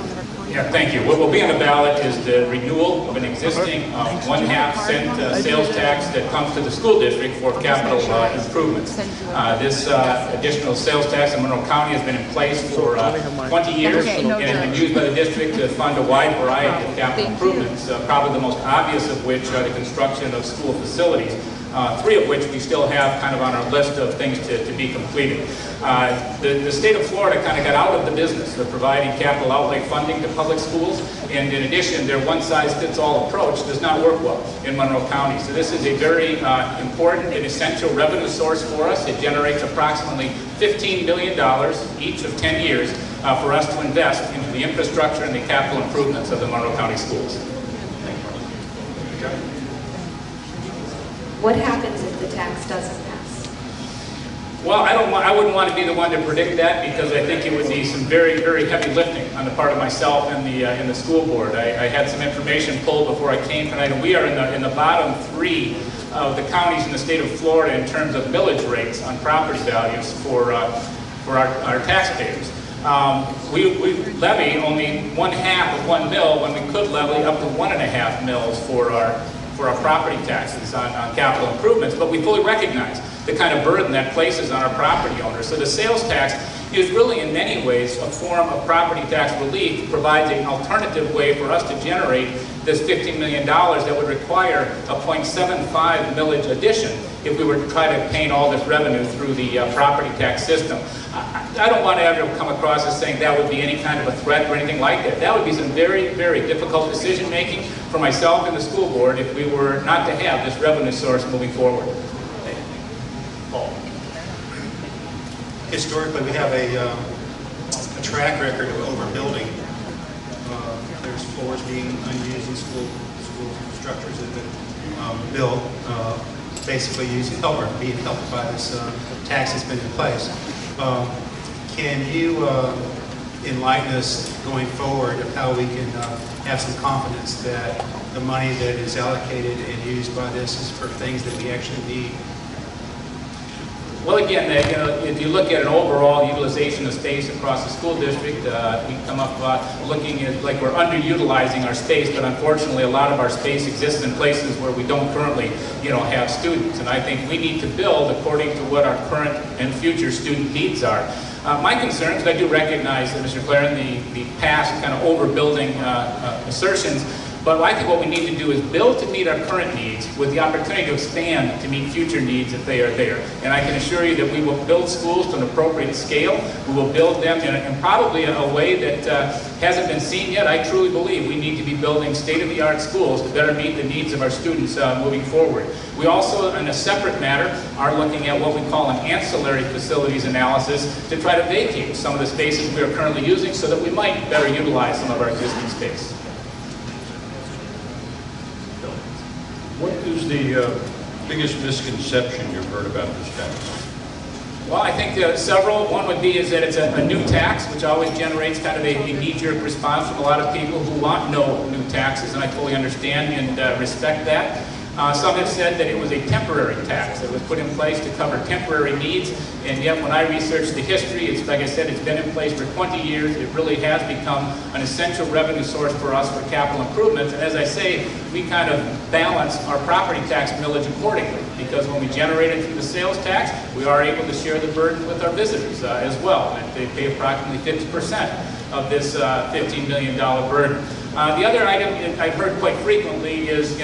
Yeah, thank you. What will be on the ballot is the renewal of an existing 1/2 cent sales tax that comes to the school district for capital improvements. This additional sales tax in Monroe County has been in place for 20 years and has been used by the district to fund a wide variety of capital improvements, probably the most obvious of which are the construction of school facilities. 3 of which we still have kind of on our list of things to be completed. The state of Florida kind of got out of the business of providing capital outlay funding to public schools, and in addition, their one-size-fits-all approach does not work well in Monroe County. So this is a very important and essential revenue source for us. It generates approximately $15 billion each of 10 years for us to invest into the infrastructure and the capital improvements of the Monroe County schools. What happens if the tax doesn't pass? Well, I wouldn't want to be the one to predict that because I think it would be some very, very heavy lifting on the part of myself and the school board. I had some information pulled before I came tonight, and we are in the bottom 3 of the counties in the state of Florida in terms of millage rates on property values for our taxpayers. We levy only 1/2 of 1 mil when we could levy up to 1.5 mils for our property taxes on capital improvements, but we fully recognize the kind of burden that places on our property owners. So the sales tax is really in many ways a form of property tax relief, provides an alternative way for us to generate this $15 million that would require a 0.75 millage addition if we were to try to obtain all this revenue through the property tax system. I don't want to ever come across as saying that would be any kind of a threat or anything like that. That would be some very, very difficult decision making for myself and the school board if we were not to have this revenue source moving forward. historically, we have a track record of overbuilding. There's floors being unused in school structures that have been built, basically being helped by this tax that's been in place. Can you enlighten us going forward of how we can have some confidence that the money that is allocated and used by this is for things that we actually need? Well, again, if you look at an overall utilization of space across the school district, we come up looking at like we're underutilizing our space, but unfortunately a lot of our space exists in places where we don't currently have students. And I think we need to build according to what our current and future student needs are. My concerns, I do recognize that Mr. Claren, the past kind of overbuilding assertions, but I think what we need to do is build to meet our current needs with the opportunity to expand to meet future needs if they are there. And I can assure you that we will build schools to an appropriate scale. We will build them in probably a way that hasn't been seen yet. I truly believe we need to be building state-of-the-art schools to better meet the needs of our students moving forward. We also, in a separate matter, are looking at what we call an ancillary facilities analysis to try to vacate some of the spaces we are currently using so that we might better utilize some of our existing space. What is the biggest misconception you've heard about this tax? Well, I think several. One would be is that it's a new tax, which always generates kind of a knee-jerk response from a lot of people who want no new taxes, and I fully understand and respect that. Some have said that it was a temporary tax that was put in place to cover temporary needs, and yet when I researched the history, it's like I said, it's been in place for 20 years. It really has become an essential revenue source for us for capital improvements, and as I say, we kind of balance our property tax millage accordingly, because when we generate it through the sales tax, we are able to share the burden with our visitors as well, and they pay approximately 50% of this $15 million burden. The other item I've heard quite frequently is,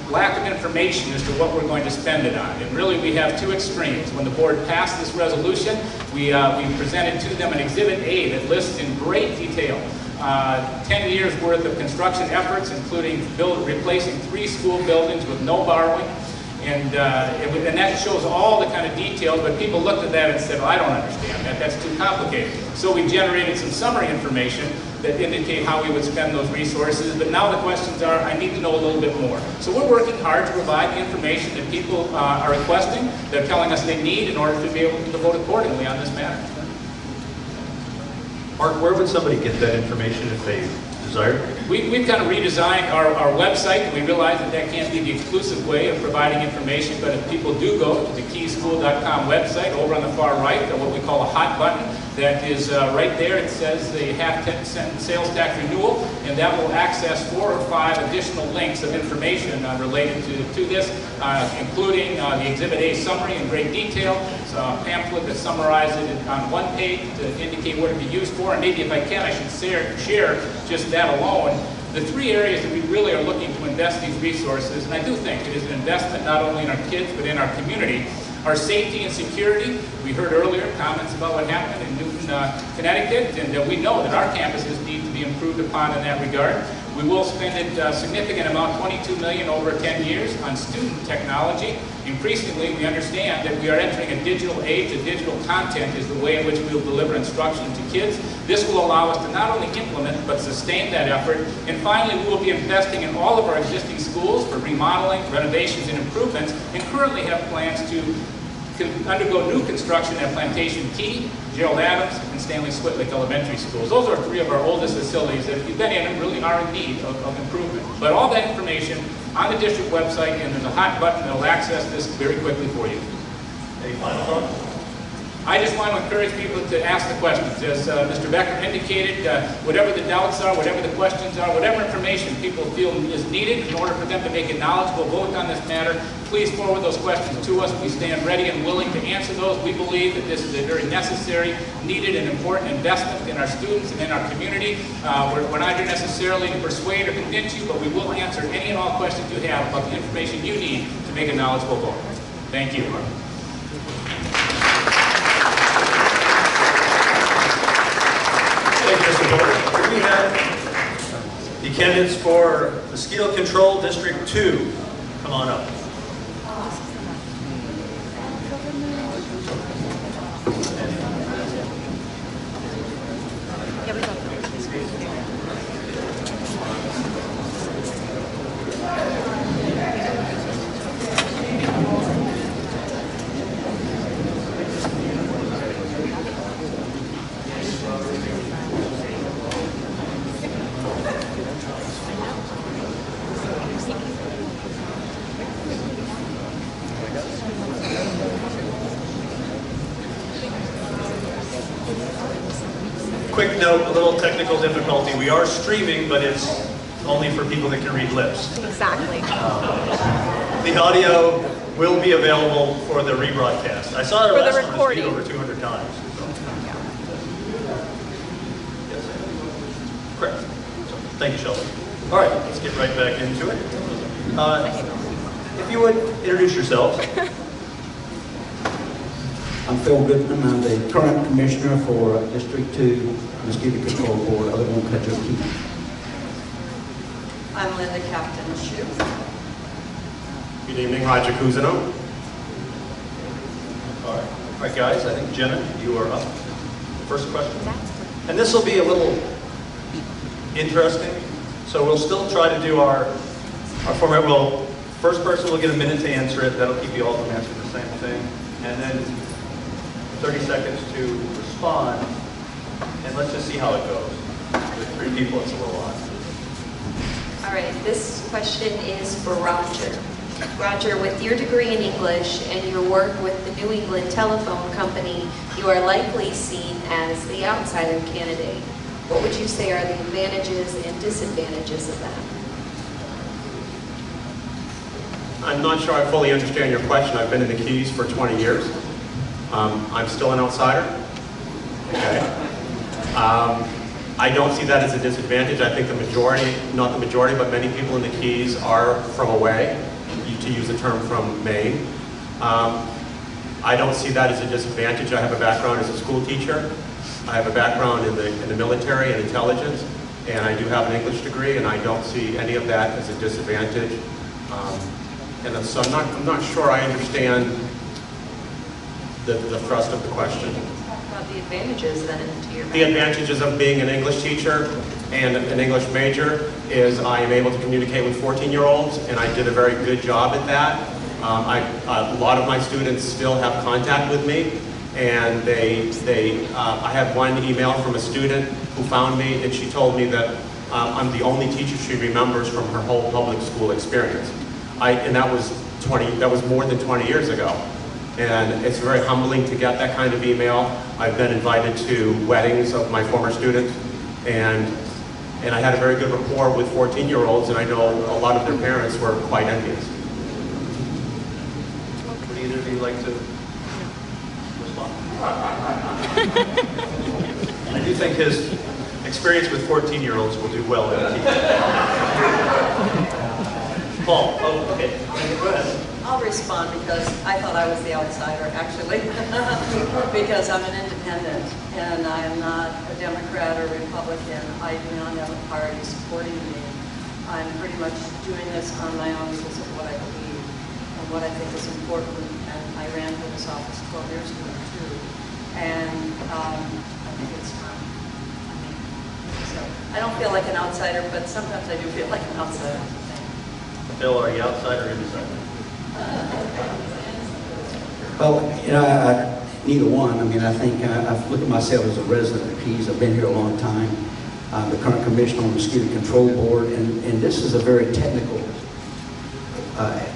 lack of information as to what we're going to spend it on. And really, we have two extremes. When the board passed this resolution, we presented to them an Exhibit A that lists in great detail 10 years worth of construction efforts, including replacing 3 school buildings with no borrowing. And that shows all the kind of details, but people looked at that and said, well, I don't understand that, that's too complicated. So we generated some summary information that indicate how we would spend those resources, but now the questions are, I need to know a little bit more. So we're working hard to provide the information that people are requesting, they're telling us they need in order to be able to vote accordingly on this matter. Mark, where would somebody get that information if they desire? We've kind of redesigned our website, and we realize that that can't be the exclusive way of providing information, but if people do go to the keyschool.com website, over on the far right, what we call a hot button, that is right there. It says they have 10% sales tax renewal, and that will access 4 or 5 additional links of information related to this, including the Exhibit A summary in great detail, a pamphlet that summarizes it on one page to indicate what it would be used for, and maybe if I can, I should share just that alone. The 3 areas that we really are looking to invest these resources, and I do think it is an investment not only in our kids, but in our community, are safety and security. We heard earlier comments about what happened in Newton, Connecticut, and we know that our campuses need to be improved upon in that regard. We will spend a significant amount, $22 million over 10 years, on student technology. Increasingly, we understand that we are entering a digital age, and digital content is the way in which we will deliver instruction to kids. This will allow us to not only implement, but sustain that effort. And finally, we will be investing in all of our existing schools for remodeling, renovations, and improvements, and currently have plans to undergo new construction at Plantation Key, Gerald Adams, and Stanley Switlick Elementary Schools. Those are 3 of our oldest facilities that, if you've been in them, really are in need of improvement. But all that information on the district website, and there's a hot button that will access this very quickly for you. Any final thoughts? I just want to encourage people to ask the questions. As Mr. Becker indicated, whatever the doubts are, whatever the questions are, whatever information people feel is needed in order for them to make a knowledgeable vote on this matter, please forward those questions to us. We stand ready and willing to answer those. We believe that this is a very necessary, needed, and important investment in our students and in our community. We're not here necessarily to persuade or convince you, but we will answer any and all questions you have about the information you need to make a knowledgeable vote. Thank you. Thank you, Mr. Porter. We have the candidates for Mosquito Control District 2. Come on up. technical difficulty. We are streaming, but it's only for people that can read lips. Exactly. The audio will be available for the rebroadcast. I saw it For the last one was recording. viewed over 200 times. So. Yes. Correct. So, thank you, Sheldon. All right, let's get right back into it. If you would introduce yourselves. I'm Phil Goodman. I'm the current commissioner for District 2 Mosquito Control Board, other one Pedro Key. I'm Linda Captain Shue. Good evening, Roger Cousineau. All right, guys, I think Jenna, you are up. First question. And this will be a little interesting. So we'll still try to do our format. Well, first person will get a minute to answer it. That'll keep you all from answering the same thing. And then 30 seconds to respond. And let's just see how it goes. With 3 people, it's a little odd. All right, this question is for Roger. Roger, with your degree in English and your work with the New England Telephone Company, you are likely seen as the outsider candidate. What would you say are the advantages and disadvantages of that? I'm not sure I fully understand your question. I've been in the Keys for 20 years. I'm still an outsider. Okay. I don't see that as a disadvantage. I think the majority, not the majority, but many people in the Keys are from away, to use a term from Maine. I don't see that as a disadvantage. I have a background as a school teacher. I have a background in the military and intelligence, and I do have an English degree, and I don't see any of that as a disadvantage. And so I'm not sure I understand the thrust of the question. Talk about the advantages then to your The advantages of being an English teacher and an English major is I am able to communicate with 14-year-olds, and I did a very good job at that. A lot of my students still have contact with me, and I had one email from a student who found me, and she told me that I'm the only teacher she remembers from her whole public school experience. And that was more than 20 years ago. And it's very humbling to get that kind of email. I've been invited to weddings of my former students, and I had a very good rapport with 14-year-olds, and I know a lot of their parents were quite envious. Would either of you like to respond? I do think his experience with 14-year-olds will do well in teaching. Paul, oh, okay, go ahead. I'll respond because I thought I was the outsider, actually, because I'm an independent and I'm not a Democrat or Republican. I do not have a party supporting me. I'm pretty much doing this on my own because of what I believe and what I think is important. And I ran for this office 12 years ago, too. And I think it's time. So I don't feel like an outsider, but sometimes I do feel like an outsider. Phil, are you outside or inside? Well, you know, neither one. I mean, I think I look at myself as a resident of Keys. I've been here a long time. I'm the current commissioner on the Mosquito Control Board, and this is a very technical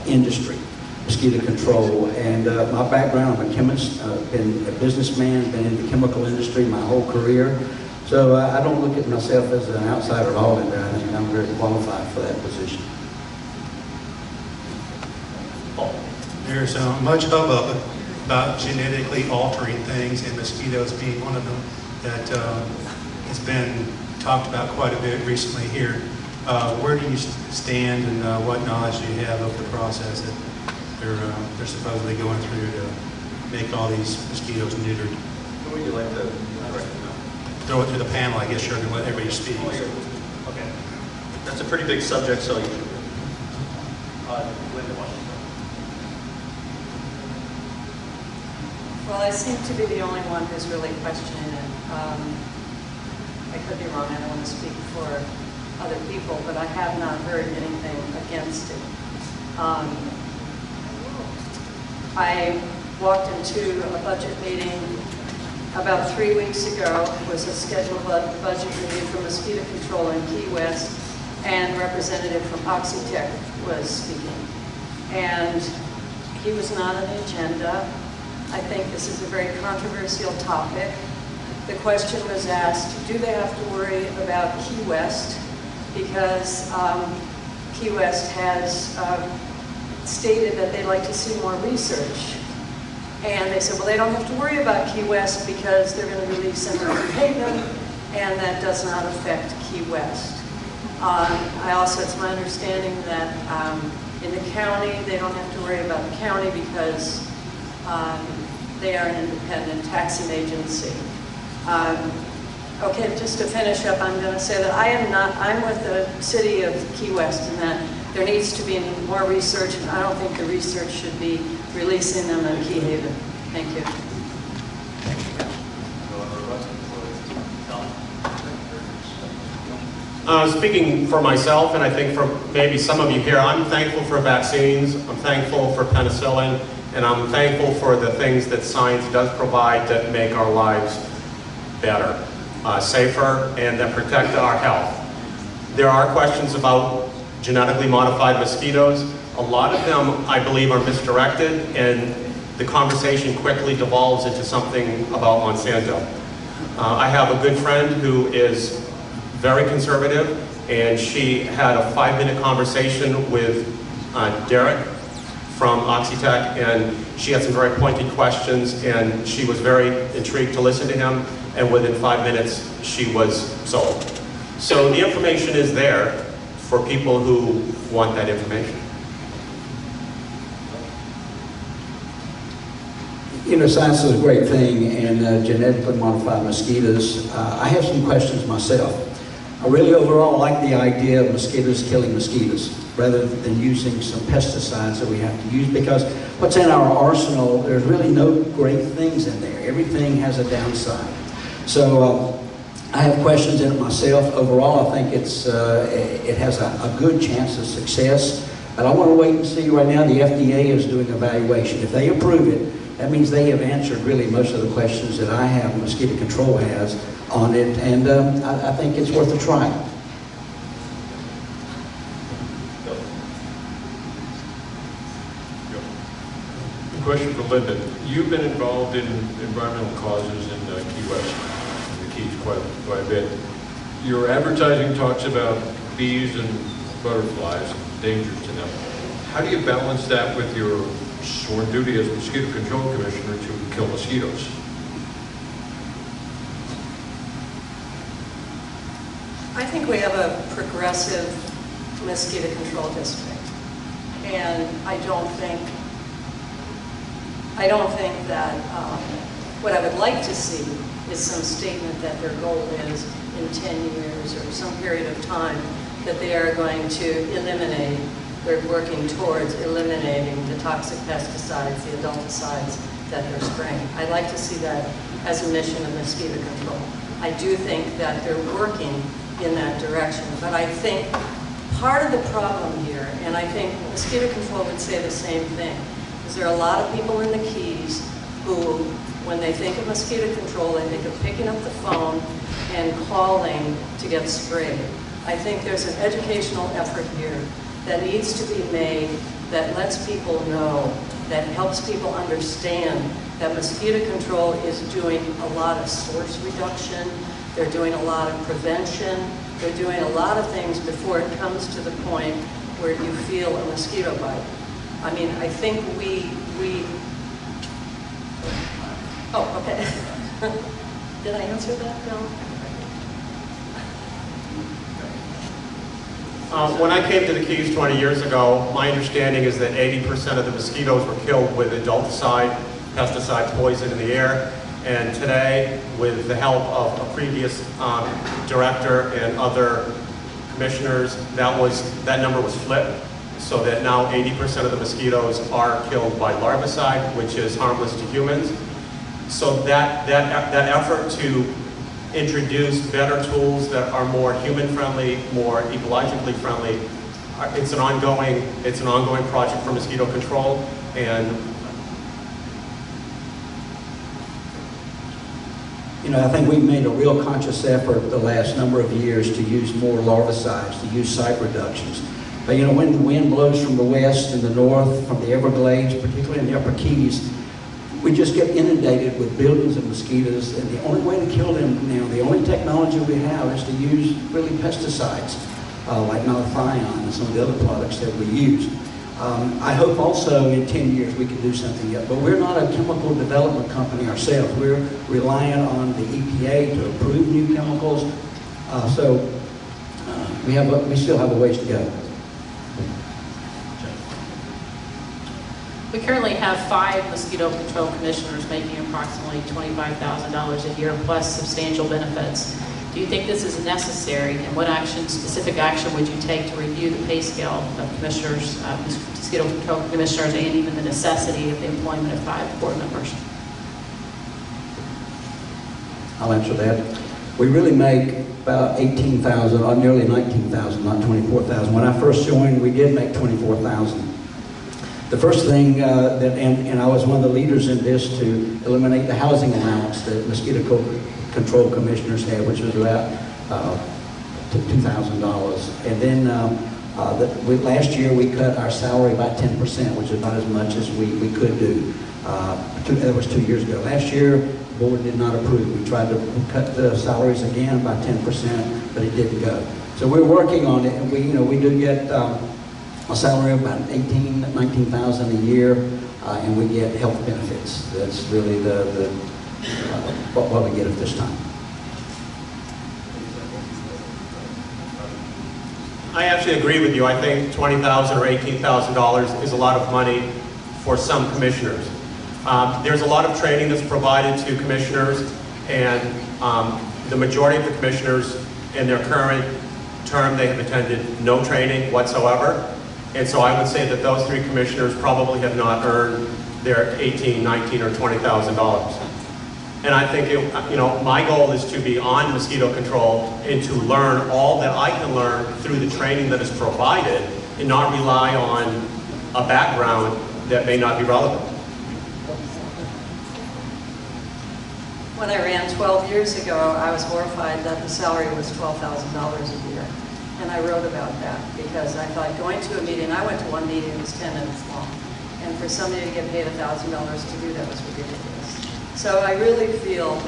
industry, mosquito control. And my background, I'm a chemist, been a businessman, been in the chemical industry my whole career. So I don't look at myself as an outsider at all in there. I think I'm very qualified for that position. There's much hubbub about genetically altering things, and mosquitoes being one of them that has been talked about quite a bit recently here. Where do you stand, and what knowledge do you have of the process that they're supposedly going through to make all these mosquitoes neutered? Who would you like to Throw it to the panel, I guess, sure, and let everybody speak. Okay. That's a pretty big subject, so you should. Linda, why don't you go? Well, I seem to be the only one who's really questioning it. I could be wrong, I don't want to speak for other people, but I have not heard anything against it. I walked into a budget meeting about 3 weeks ago. It was a scheduled budget review for mosquito control in Key West, and a representative from Oxytec was speaking. And he was not on the agenda. I think this is a very controversial topic. the question was asked, do they have to worry about Key West? Because Key West has stated that they'd like to see more research. And they said, well, they don't have to worry about Key West because they're going to release in New Haven, and that does not affect Key West. It's my understanding that in the county, they don't have to worry about the county because they are an independent taxing agency. Okay, just to finish up, I'm going to say that I'm with the city of Key West in that there needs to be more research, and I don't think the research should be releasing them in Key Haven. Thank you. Speaking for myself, and I think for maybe some of you here, I'm thankful for vaccines, I'm thankful for penicillin, and I'm thankful for the things that science does provide that make our lives better, safer, and that protect our health. There are questions about genetically modified mosquitoes. A lot of them, I believe, are misdirected, and the conversation quickly devolves into something about Monsanto. I have a good friend who is very conservative, and she had a 5-minute conversation with Derek from Oxitec, and she had some very pointed questions, and she was very intrigued to listen to him, and within 5 minutes, she was sold. So the information is there for people who want that information. You know, science is a great thing, and genetically modified mosquitoes. I have some questions myself. I really overall like the idea of mosquitoes killing mosquitoes rather than using some pesticides that we have to use, because what's in our arsenal, there's really no great things in there. Everything has a downside. So I have questions in it myself. Overall, I think it has a good chance of success, but I want to wait and see. Right now, the FDA is doing evaluation. If they approve it, that means they have answered really most of the questions that I have, mosquito control has, on it, and I think it's worth a try. Question for Linda. You've been involved in environmental causes in Key West, in the Keys quite a bit. Your advertising talks about bees and butterflies and dangers to them. How do you balance that with your sworn duty as Mosquito Control Commissioner to kill mosquitoes? I think we have a progressive mosquito control district, and I don't think that what I would like to see is some statement that their goal is in 10 years or some period of time that they are going to eliminate, they're working towards eliminating the toxic pesticides, the adulticides that they're spraying. I'd like to see that as a mission of mosquito control. I do think that they're working in that direction, but I think part of the problem here, and I think mosquito control would say the same thing, is there are a lot of people in the Keys who, when they think of mosquito control, they think of picking up the phone and calling to get sprayed. I think there's an educational effort here that needs to be made that lets people know, that helps people understand that mosquito control is doing a lot of source reduction, they're doing a lot of prevention, they're doing a lot of things before it comes to the point where you feel a mosquito bite. I mean, I think oh, okay. Did I answer that, Bill? When I came to the Keys 20 years ago, my understanding is that 80% of the mosquitoes were killed with adulticide, pesticide poison in the air. And today, with the help of a previous director and other commissioners, that number was flipped, so that now 80% of the mosquitoes are killed by larvicide, which is harmless to humans. So that effort to introduce better tools that are more human-friendly, more ecologically friendly, it's an ongoing project for mosquito control, and you know, I think we've made a real conscious effort the last number of years to use more larvicides, to use site reductions. But you know, when the wind blows from the west and the north, from the Everglades, particularly in the Upper Keys, we just get inundated with billions of mosquitoes, and the only way to kill them now, the only technology we have is to use really pesticides, like malathion and some of the other products that we use. I hope also in 10 years we can do something yet, but we're not a chemical development company ourselves. We're relying on the EPA to approve new chemicals, we still have a ways to go. We currently have 5 mosquito control commissioners making approximately $25,000 a year plus substantial benefits. Do you think this is necessary, and what specific action would you take to review the pay scale of commissioners, mosquito control commissioners, and even the necessity of the employment of 5 board members? I'll answer that. We really make about 18,000, or nearly 19,000, not 24,000. When I first joined, we did make 24,000. The first thing and I was one of the leaders in this to eliminate the housing allowance that mosquito control commissioners had, which was about $2,000. And then last year we cut our salary by 10%, which is about as much as we could do. That was 2 years ago. Last year, the board did not approve. We tried to cut the salaries again by 10%, but it didn't go. So we're working on it, and we do get a salary of about $19,000 a year, and we get health benefits. That's really what we get at this time. I actually agree with you. I think $20,000 or $18,000 is a lot of money for some commissioners. There's a lot of training that's provided to commissioners, and the majority of the commissioners in their current term, they have attended no training whatsoever. And so I would say that those 3 commissioners probably have not earned their $18,000, $19,000, or $20,000. And I think, my goal is to be on mosquito control and to learn all that I can learn through the training that is provided and not rely on a background that may not be relevant. When I ran 12 years ago, I was horrified that the salary was $12,000 a year. And I wrote about that because I thought going to a meeting, I went to one meeting that was 10 minutes long. And for somebody to get paid $1,000 to do that was ridiculous. So I really feel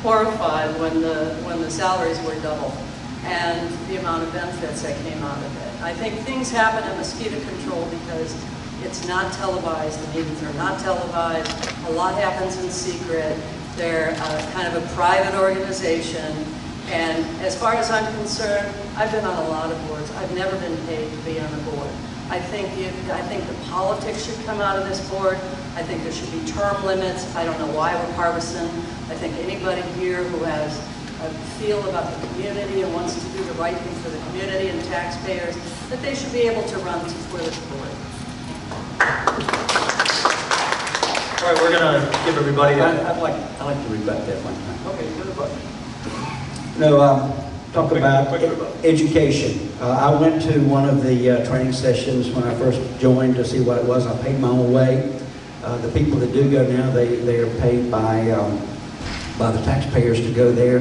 horrified when the salaries were double and the amount of benefits that came out of it. I think things happen in mosquito control because it's not televised. The meetings are not televised. A lot happens in secret. They're kind of a private organization. And as far as I'm concerned, I've been on a lot of boards. I've never been paid to be on a board. I think the politics should come out of this board. I think there should be term limits. I don't know why we're partisan. I think anybody here who has a feel about the community and wants to do the right thing for the community and taxpayers, that they should be able to run for this board. All right, we're going to give everybody I'd like to rebut that one time. Okay, good rebut. Talk about education. I went to one of the training sessions when I first joined to see what it was. I paid my own way. The people that do go now, they are paid by the taxpayers to go there.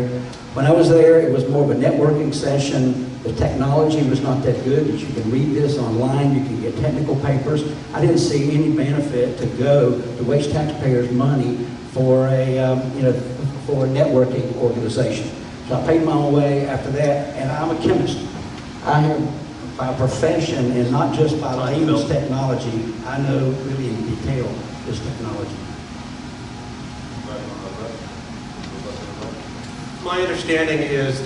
When I was there, it was more of a networking session. The technology was not that good that you can read this online, you can get technical papers. I didn't see any benefit to go to waste taxpayers' money for a networking organization. So I paid my own way after that, and I'm a chemist. I am by profession, and not just by layman's technology. I know really in detail this technology. My understanding is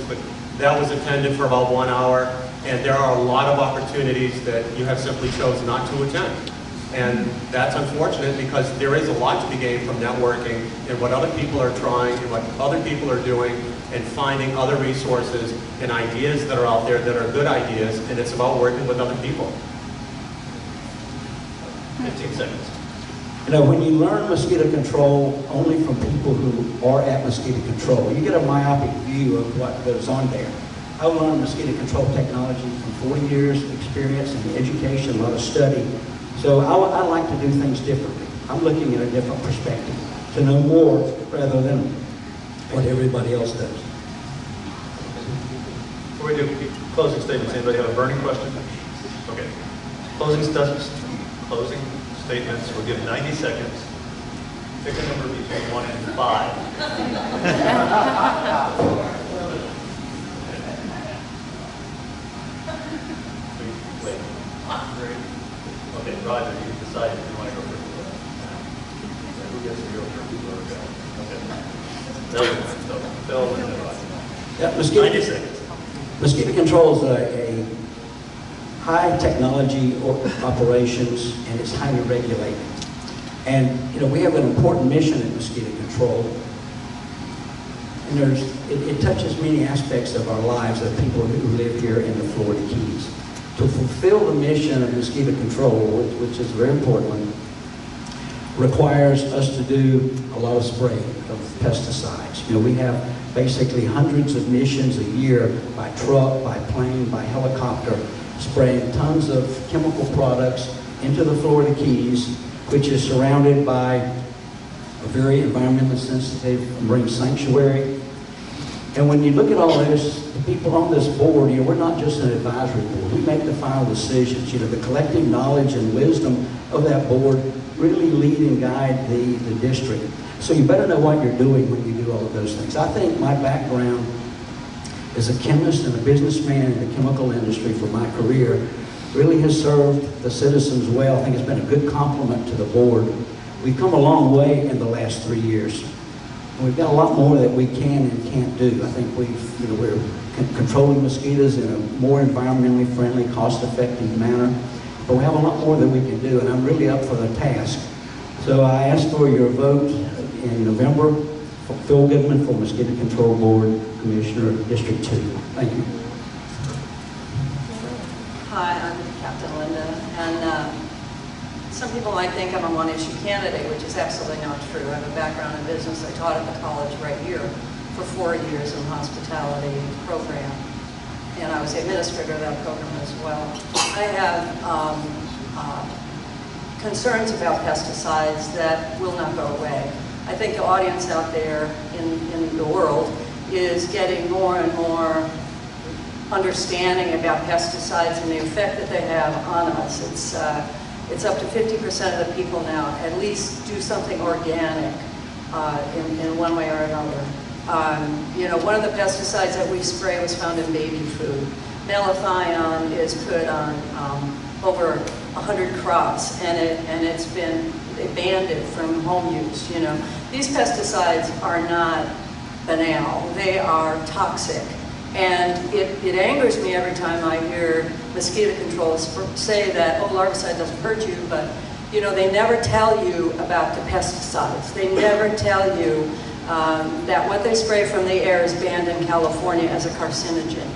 that was attended for about 1 hour, and there are a lot of opportunities that you have simply chosen not to attend. And that's unfortunate because there is a lot to be gained from networking and what other people are trying and what other people are doing and finding other resources and ideas that are out there that are good ideas, and it's about working with other people. 15 seconds. When you learn mosquito control only from people who are at mosquito control, you get a myopic view of what goes on there. I learned mosquito control technology from 40 years of experience in education, a lot of study. So I like to do things differently. I'm looking at a different perspective, to know more rather than what everybody else does. Before we do closing statements, anybody have a burning question? Okay. Closing statements, we'll give 90 seconds. Pick a number between 1 and 5. Wait. Okay, Roger, you decide if you want to go first. Who gets to go first? Okay. Bill and then Roger. Yeah, 90 seconds. mosquito control is a high technology operations, and it's highly regulated. And we have an important mission in mosquito control, and it touches many aspects of our lives of people who live here in the Florida Keys. To fulfill the mission of mosquito control, which is a very important one, requires us to do a lot of spraying of pesticides. We have basically hundreds of missions a year by truck, by plane, by helicopter, spraying tons of chemical products into the Florida Keys, which is surrounded by a very environmentally sensitive marine sanctuary. And when you look at all this, the people on this board, we're not just an advisory board. We make the final decisions. The collective knowledge and wisdom of that board really lead and guide the district. So you better know what you're doing when you do all of those things. I think my background as a chemist and a businessman in the chemical industry for my career really has served the citizens well. I think it's been a good compliment to the board. We've come a long way in the last 3 years. And we've got a lot more that we can and can't do. I think we're controlling mosquitoes in a more environmentally friendly, cost-effective manner. But we have a lot more that we can do, and I'm really up for the task. So I ask for your vote in November for Phil Goodman for Mosquito Control Board Commissioner, District 2. Thank you. Hi, I'm Captain Linda, and some people might think I'm a one-issue candidate, which is absolutely not true. I have a background in business. I taught at the college right here for 4 years in the hospitality program, and I was the administrator of that program as well. I have concerns about pesticides that will not go away. I think the audience out there in the world is getting more and more understanding about pesticides and the effect that they have on us. It's up to 50% of the people now at least do something organic in one way or another. One of the pesticides that we spray was found in baby food. Malathion is put on over 100 crops, and they banned it from home use. These pesticides are not banal; they are toxic. And it angers me every time I hear mosquito control say that, larvicide doesn't hurt you, but they never tell you about the pesticides. They never tell you that what they spray from the air is banned in California as a carcinogen.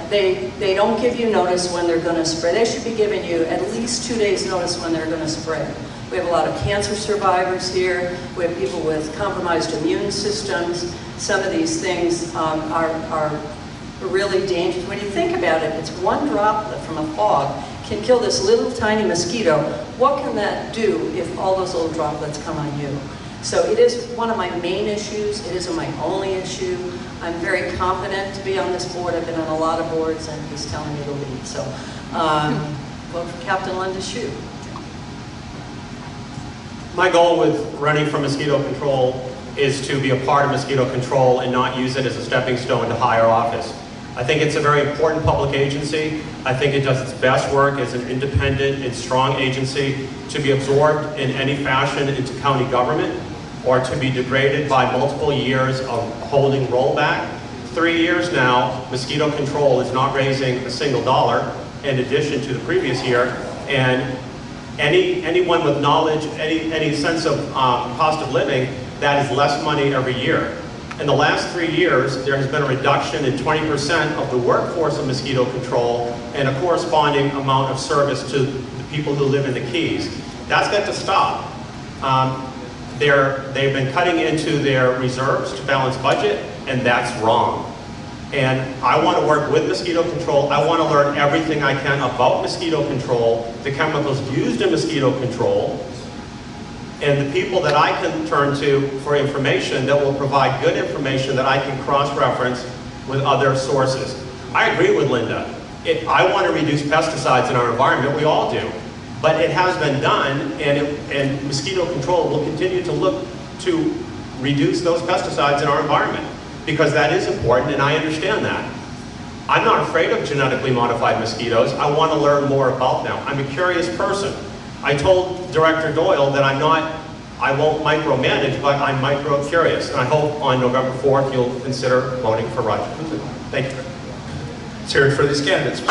They don't give you notice when they're going to spray. They should be giving you at least 2 days notice when they're going to spray. We have a lot of cancer survivors here. We have people with compromised immune systems. Some of these things are really dangerous. When you think about it, it's one droplet from a fog can kill this little tiny mosquito. What can that do if all those little droplets come on you? So it is one of my main issues. It isn't my only issue. I'm very confident to be on this board. I've been on a lot of boards, and he's telling me to leave. So vote for Captain Linda Shue. My goal with running for mosquito control is to be a part of mosquito control and not use it as a stepping stone to higher office. I think it's a very important public agency. I think it does its best work as an independent and strong agency. To be absorbed in any fashion into county government or to be degraded by multiple years of holding rollback. 3 years now, mosquito control is not raising a single dollar in addition to the previous year. And anyone with knowledge, any sense of cost of living, that is less money every year. In the last 3 years, there has been a reduction in 20% of the workforce of mosquito control and a corresponding amount of service to the people who live in the Keys. That's got to stop. They've been cutting into their reserves to balance budget, and that's wrong. And I want to work with mosquito control. I want to learn everything I can about mosquito control, the chemicals used in mosquito control, and the people that I can turn to for information that will provide good information that I can cross-reference with other sources. I agree with Linda. I want to reduce pesticides in our environment. We all do. But it has been done, and mosquito control will continue to look to reduce those pesticides in our environment, because that is important, and I understand that. I'm not afraid of genetically modified mosquitoes. I want to learn more about them. I'm a curious person. I told Director Doyle that I won't micromanage, but I'm micro-curious, and I hope on November 4th you'll consider voting for Roger. Thank you. Let's hear it for these candidates.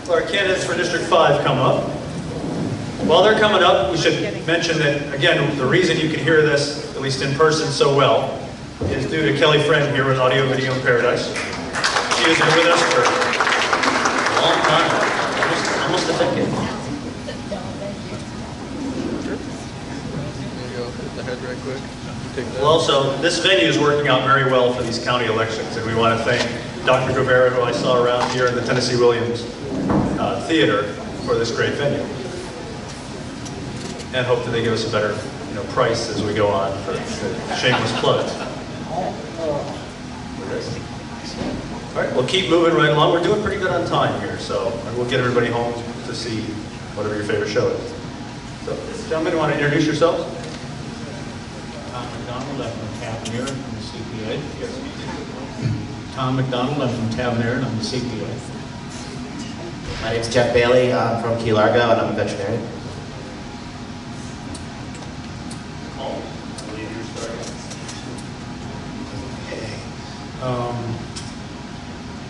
Our candidates for District 5 come up. While they're coming up, we should mention that, again, the reason you can hear this, at least in person, so well, is due to Kelly Friend here with Audio Video in Paradise. She has been with us for a long time, almost a decade. Well, also, this venue is working out very well for these county elections, and we want to thank Dr. Guevara, who I saw around here in the Tennessee Williams Theater, for this great venue. And hope that they give us a better price as we go on for shameless plugs. All right, we'll keep moving right along. We're doing pretty good on time here, so we'll get everybody home to see whatever your favorite show is. So, gentlemen, you want to introduce yourselves? Tom McDonald, I'm from Tavernier, I'm the CPA. Tom McDonald, I'm from Tavernier, and I'm the CPA. My name's Jeff Bailey, I'm from Key Largo, and I'm a veterinarian.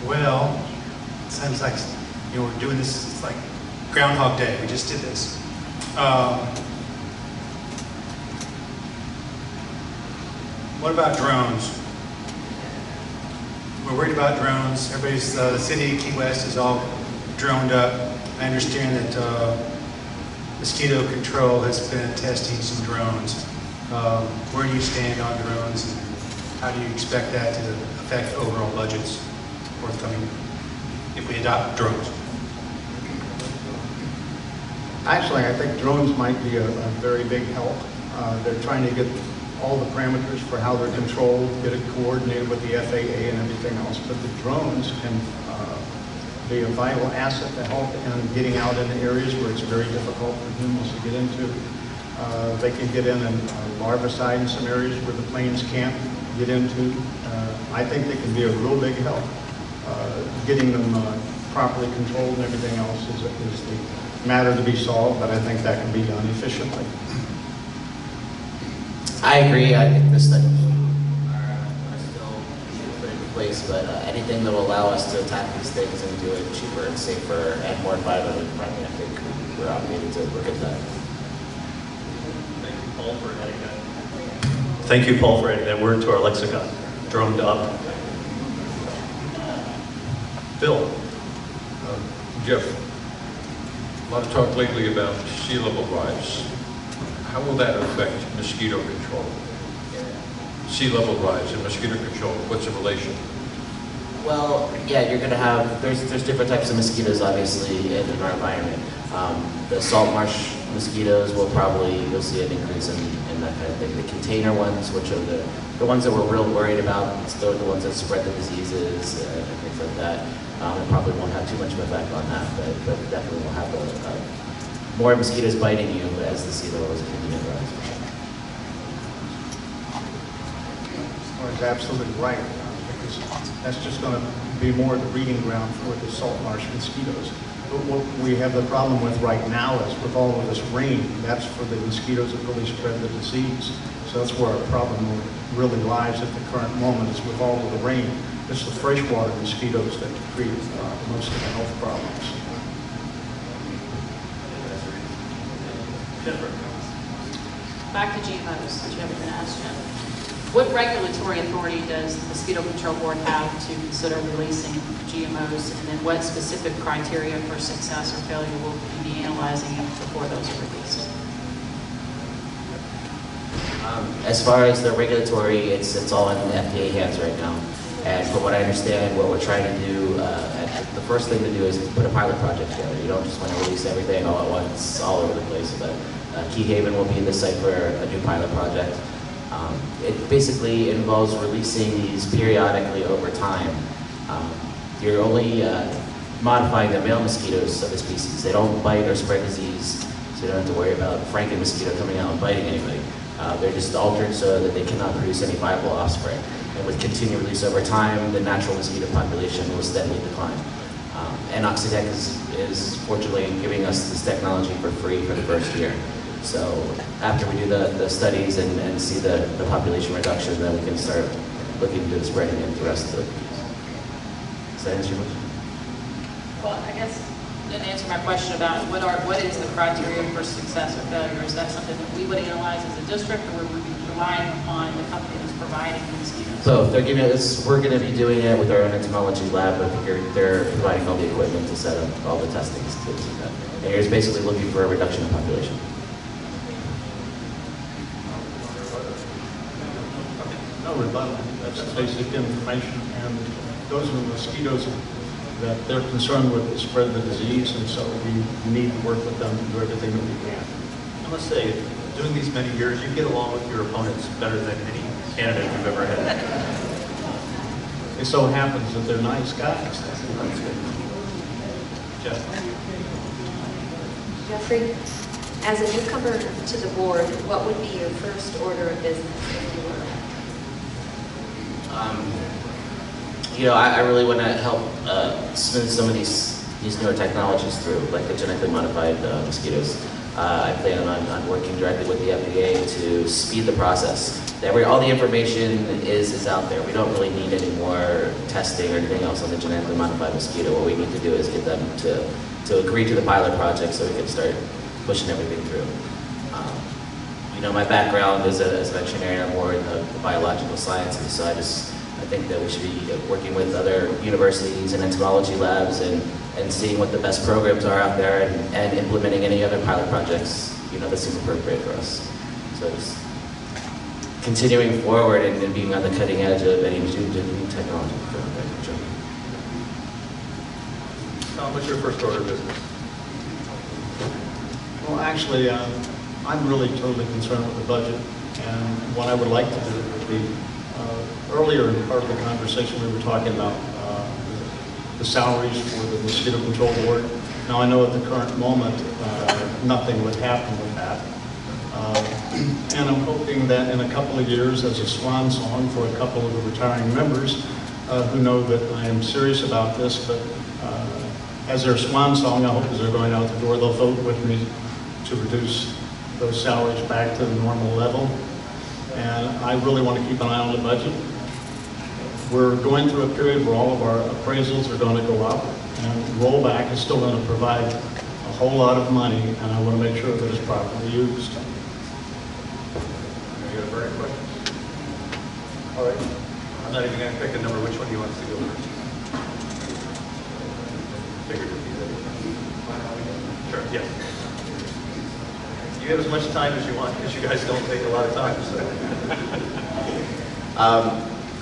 Well, it sounds like we're doing this. It's like Groundhog Day. We just did this. What about drones? We're worried about drones. Everybody's the city of Key West is all droned up. I understand that mosquito control has been testing some drones. Where do you stand on drones, and how do you expect that to affect overall budgets forthcoming if we adopt drones? Actually, I think drones might be a very big help. They're trying to get all the parameters for how they're controlled, get it coordinated with the FAA and everything else. But the drones can be a vital asset to help in getting out in areas where it's very difficult for humans to get into. They can get in and larvicide in some areas where the planes can't get into. I think they can be a real big help. Getting them properly controlled and everything else is the matter to be solved, but I think that can be done efficiently. I agree. I think the studies are still in a pretty good place, but anything that will allow us to attack these things and do it cheaper and safer and more environmentally friendly, I think we're obligated to look at that. Thank you, Paul, for adding that. Thank you, Paul, for adding that word to our lexicon. Droned up. Bill. Jeff, a lot of talk lately about sea level rise. How will that affect mosquito control? Sea level rise and mosquito control, what's the relation? Well, yeah, you're going to have, there's different types of mosquitoes, obviously, in our environment. The salt marsh mosquitoes will probably, you'll see an increase in that kind of thing. The container ones, which are the ones that we're real worried about, they're the ones that spread the diseases and things like that. It probably won't have too much of an effect on that, but definitely will have more mosquitoes biting you as the sea levels continue to rise. Well, it's absolutely right, because that's just going to be more the breeding ground for the salt marsh mosquitoes. But what we have the problem with right now is with all of this rain, that's for the mosquitoes that really spread the disease. So that's where our problem really lies at the current moment, is with all of the rain. It's the freshwater mosquitoes that create most of the health problems. Back to GMOs, since you haven't been asked yet. What regulatory authority does the Mosquito Control Board have to consider releasing GMOs, and then what specific criteria for success or failure will you be analyzing before those are released? As far as the regulatory, it's all in the FDA hands right now. And from what I understand, what we're trying to do, the first thing to do is put a pilot project together. You don't just want to release everything all at once, all over the place. But Key Haven will be the site for a new pilot project. It basically involves releasing these periodically over time. You're only modifying the male mosquitoes of the species. They don't bite or spread disease, so you don't have to worry about Franken mosquito coming out and biting anybody. They're just altered so that they cannot produce any viable offspring. And with continued release over time, the natural mosquito population will steadily decline. And Oxitec is fortunately giving us this technology for free for the first year. So after we do the studies and see the population reduction, then we can start looking into spreading it to the rest of the bees. Does that answer your question? Well, I guess you didn't answer my question about what is the criteria for success or failure? Is that something that we would analyze as a district, or would we be relying upon the company that's providing the mosquitoes? So they're giving us, we're going to be doing it with our own entomology lab, but they're providing all the equipment to set up all the testing skills and that. And you're just basically looking for a reduction in population. No rebuttal. That's basic information, and those are the mosquitoes that they're concerned with the spread of the disease, and so we need to work with them and do everything that we can. I must say, doing these many years, you get along with your opponents better than any candidate you've ever had. It so happens that they're nice guys. That's good. Jeff. Jeffrey, as a newcomer to the board, what would be your first order of business if you were? You know, I really want to help smooth some of these newer technologies through, like the genetically modified mosquitoes. I plan on working directly with the FDA to speed the process. All the information is out there. We don't really need any more testing or anything else on the genetically modified mosquito. What we need to do is get them to agree to the pilot project so we can start pushing everything through. You know, my background as a veterinarian, I'm more in the biological sciences, so I think that we should be working with other universities and entomology labs and seeing what the best programs are out there and implementing any other pilot projects, you know, that seem appropriate for us. So just continuing forward and being on the cutting edge of any new technology. Tom, what's your first order of business? Well, actually, I'm really totally concerned with the budget, and what I would like to do would be, earlier in part of the conversation we were talking about the salaries for the Mosquito Control Board. Now I know at the current moment nothing would happen with that. And I'm hoping that in a couple of years as a swan song for a couple of the retiring members who know that I am serious about this, but as their swan song, I hope as they're going out the door, they'll vote with me to reduce those salaries back to the normal level. And I really want to keep an eye on the budget. We're going through a period where all of our appraisals are going to go up, and rollback is still going to provide a whole lot of money, and I want to make sure that it's properly used. Any other burning questions? All right. I'm not even going to pick a number. Which one do you want us to go first? Figured it'd be that. Sure, yes. You have as much time as you want, because you guys don't take a lot of time. So.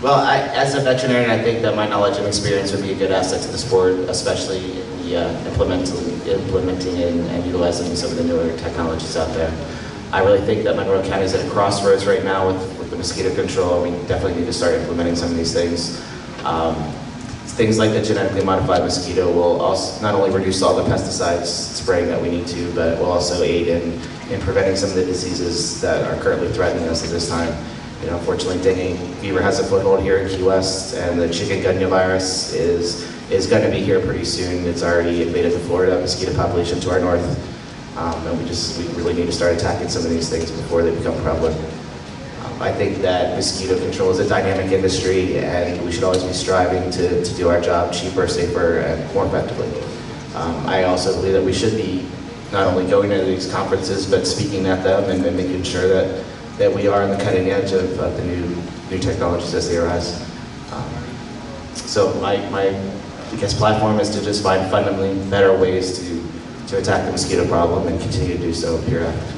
Well, as a veterinarian, I think that my knowledge and experience would be a good asset to this board, especially in the implementing and utilizing some of the newer technologies out there. I really think that Monroe County is at a crossroads right now with the mosquito control. We definitely need to start implementing some of these things. Things like the genetically modified mosquito will also not only reduce all the pesticides spraying that we need to, but it will also aid in preventing some of the diseases that are currently threatening us at this time. You know, unfortunately, dengue fever has a foothold here in Key West, and the chikungunya virus is going to be here pretty soon. It's already invaded the Florida mosquito population to our north, and we really need to start attacking some of these things before they become prevalent. I think that mosquito control is a dynamic industry, and we should always be striving to do our job cheaper, safer, and more effectively. I also believe that we should be not only going to these conferences, but speaking at them and making sure that we are on the cutting edge of the new technologies as they arise. So my platform is to just find fundamentally better ways to attack the mosquito problem and continue to do so hereafter.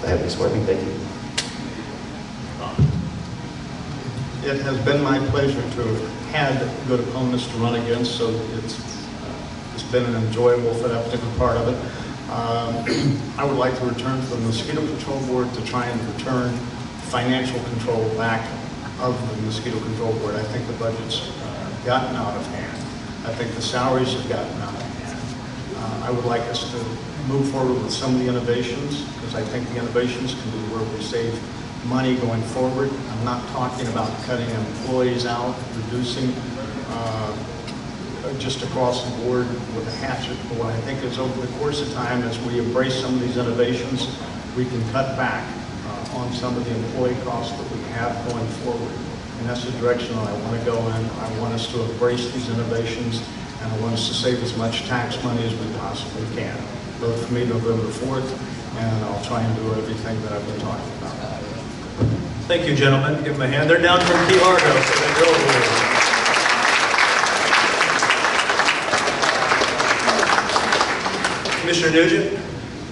I hope it's working. Thank you. It has been my pleasure to have had good opponents to run against, so it's been an enjoyable for that particular part of it. I would like to return to the Mosquito Control Board to try and return financial control back of the Mosquito Control Board. I think the budget's gotten out of hand. I think the salaries have gotten out of hand. I would like us to move forward with some of the innovations, because I think the innovations can be where we save money going forward. I'm not talking about cutting employees out, reducing just across the board with a hatchet. But what I think is over the course of time, as we embrace some of these innovations, we can cut back on some of the employee costs that we have going forward. And that's the direction that I want to go in. I want us to embrace these innovations, and I want us to save as much tax money as we possibly can. Vote for me November 4th, and I'll try and do everything that I've been talking about. Thank you, gentlemen. Give them a hand. They're down from Key Largo, so they go over here. Commissioner Nugent,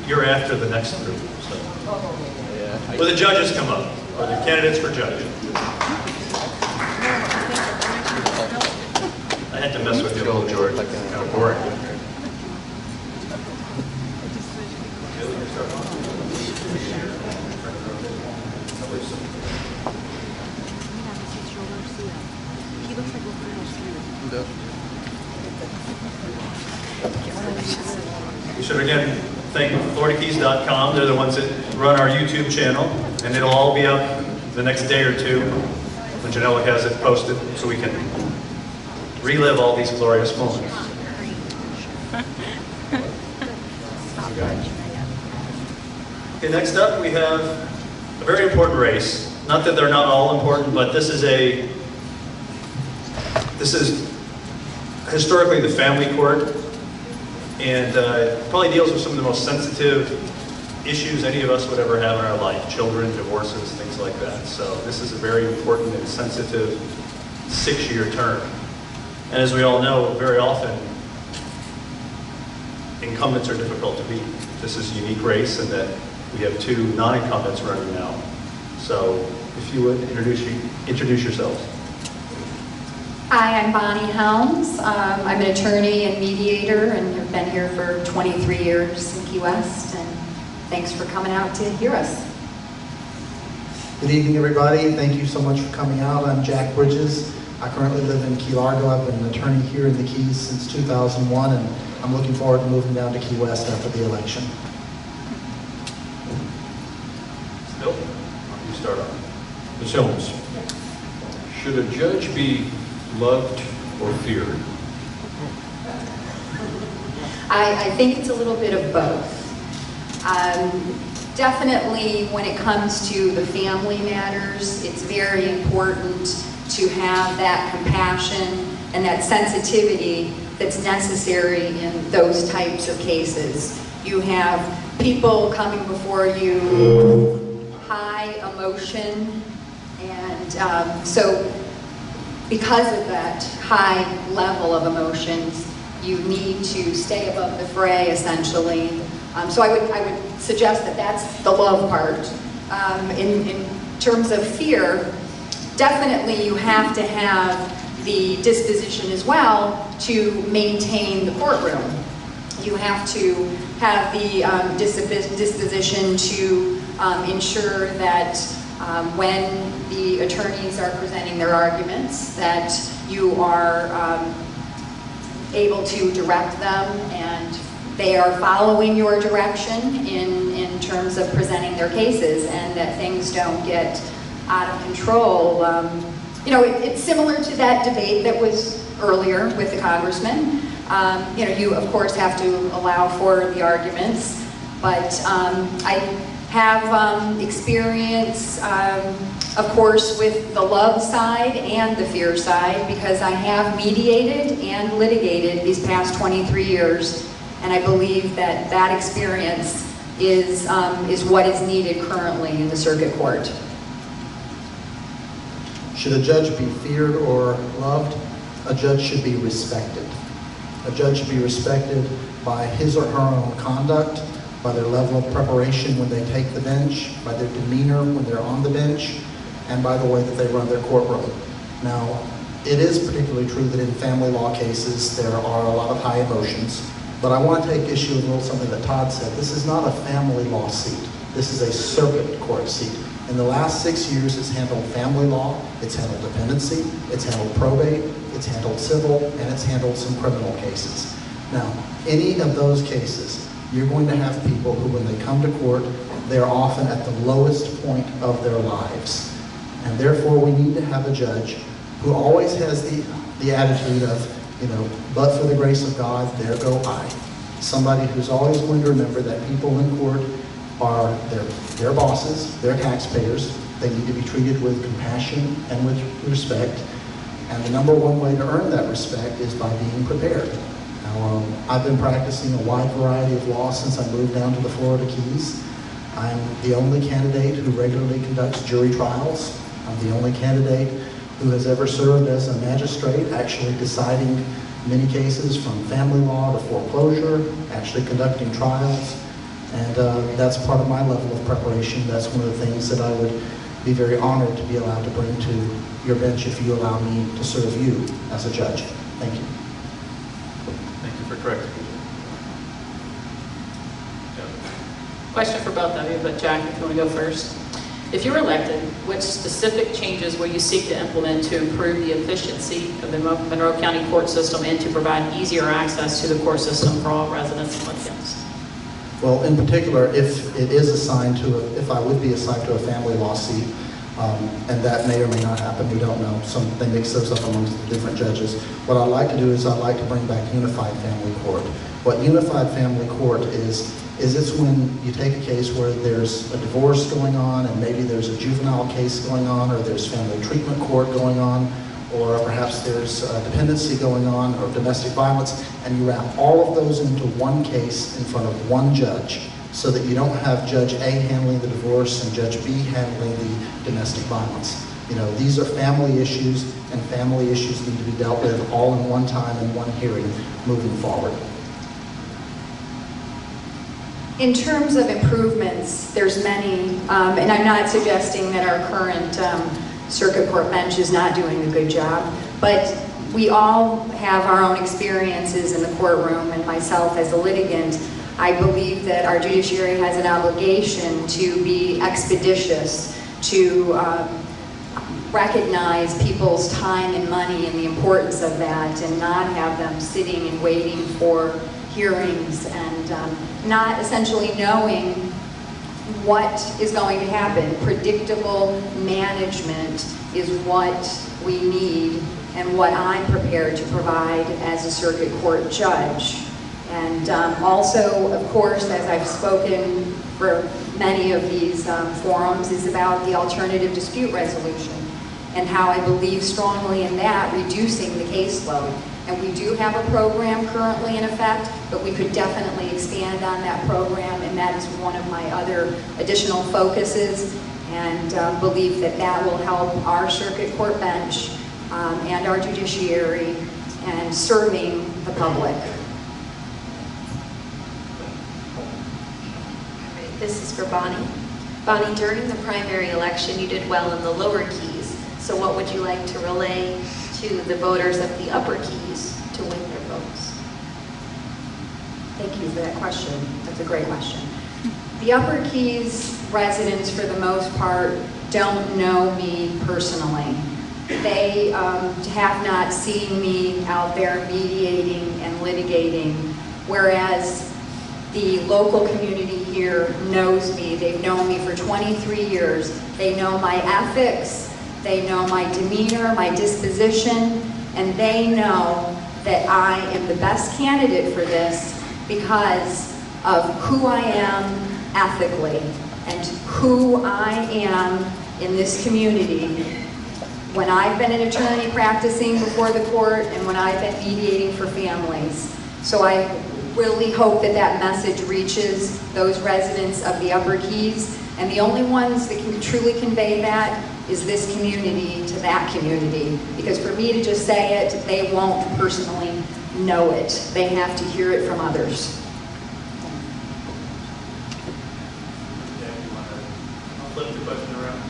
you're after the next group. So. Will the judges come up? Or the candidates for judge? I had to mess with you a little, George. Kind of boring. We should again thank FloridaKeys.com. They're the ones that run our YouTube channel, and it'll all be up the next day or two when Janella has it posted, so we can relive all these glorious moments. Okay, next up we have a very important race. Not that they're not all important, but this is historically the family court, and probably deals with some of the most sensitive issues any of us would ever have in our life: children, divorces, things like that. So this is a very important and sensitive 6-year term. And as we all know, very often incumbents are difficult to beat. This is a unique race in that we have 2 non-incumbents running now. So if you would introduce yourselves. Hi, I'm Bonnie Helms. I'm an attorney and mediator, and have been here for 23 years in Key West, and thanks for coming out to hear us. Good evening, everybody. Thank you so much for coming out. I'm Jack Bridges. I currently live in Key Largo. I've been an attorney here in the Keys since 2001, and I'm looking forward to moving down to Key West after the election. Bill, you start off. Ms. Helms, should a judge be loved or feared? I think it's a little bit of both. Definitely when it comes to the family matters, it's very important to have that compassion and that sensitivity that's necessary in those types of cases. You have people coming before you, high emotion, and so because of that high level of emotions, you need to stay above the fray, essentially. So I would suggest that that's the love part. In terms of fear, definitely you have to have the disposition as well to maintain the courtroom. You have to have the disposition to ensure that when the attorneys are presenting their arguments, that you are able to direct them and they are following your direction in terms of presenting their cases, and that things don't get out of control. You know, it's similar to that debate that was earlier with the congressman. You know, you of course have to allow for the arguments, but I have experience, of course, with the love side and the fear side, because I have mediated and litigated these past 23 years, and I believe that that experience is what is needed currently in the circuit court. Should a judge be feared or loved? A judge should be respected. A judge should be respected by his or her own conduct, by their level of preparation when they take the bench, by their demeanor when they're on the bench, and by the way that they run their courtroom. Now, it is particularly true that in family law cases there are a lot of high emotions, but I want to take issue with a little something that Todd said. This is not a family law seat. This is a circuit court seat. In the last 6 years, it's handled family law, it's handled dependency, it's handled probate, it's handled civil, and it's handled some criminal cases. Now, any of those cases, you're going to have people who, when they come to court, they're often at the lowest point of their lives. And therefore, we need to have a judge who always has the attitude of, but for the grace of God, there go I. Somebody who's always going to remember that people in court are their bosses, they're taxpayers. They need to be treated with compassion and with respect. And the number one way to earn that respect is by being prepared. Now, I've been practicing a wide variety of law since I moved down to the Florida Keys. I'm the only candidate who regularly conducts jury trials. I'm the only candidate who has ever served as a magistrate, actually deciding many cases from family law to foreclosure, actually conducting trials. And that's part of my level of preparation. That's one of the things that I would be very honored to be allowed to bring to your bench if you allow me to serve you as a judge. Thank you. Thank you for correcting me. Question for both of you, but Jack, if you want to go first. If you're elected, which specific changes will you seek to implement to improve the efficiency of the Monroe County court system and to provide easier access to the court system for all residents and litigants? Well, in particular, if it is assigned to, if I would be assigned to a family law seat, and that may or may not happen, we don't know. They mix those up amongst the different judges. What I'd like to do is I'd like to bring back unified family court. What unified family court is it's when you take a case where there's a divorce going on and maybe there's a juvenile case going on or there's family treatment court going on or perhaps there's dependency going on or domestic violence, and you wrap all of those into one case in front of one judge so that you don't have Judge A handling the divorce and Judge B handling the domestic violence. These are family issues, and family issues need to be dealt with all in one time in one hearing moving forward. In terms of improvements, there's many, and I'm not suggesting that our current circuit court bench is not doing a good job, but we all have our own experiences in the courtroom, and myself as a litigant, I believe that our judiciary has an obligation to be expeditious, to recognize people's time and money and the importance of that, and not have them sitting and waiting for hearings and not essentially knowing what is going to happen. Predictable management is what we need and what I'm prepared to provide as a circuit court judge. And also, of course, as I've spoken for many of these forums, is about the alternative dispute resolution and how I believe strongly in that, reducing the caseload. And we do have a program currently in effect, but we could definitely expand on that program, and that is one of my other additional focuses, and believe that that will help our circuit court bench and our judiciary and serving the public. This is for Bonnie. Bonnie, during the primary election, you did well in the lower keys. So what would you like to relay to the voters of the upper keys to win their votes? Thank you for that question. That's a great question. The Upper Keys residents, for the most part, don't know me personally. They have not seen me out there mediating and litigating, whereas the local community here knows me. They've known me for 23 years. They know my ethics, they know my demeanor, my disposition, and they know that I am the best candidate for this because of who I am ethically and who I am in this community. When I've been an attorney practicing before the court and when I've been mediating for families. So I really hope that that message reaches those residents of the Upper Keys, and the only ones that can truly convey that is this community to that community. Because for me to just say it, they won't personally know it. They have to hear it from others. I'll flip the question around.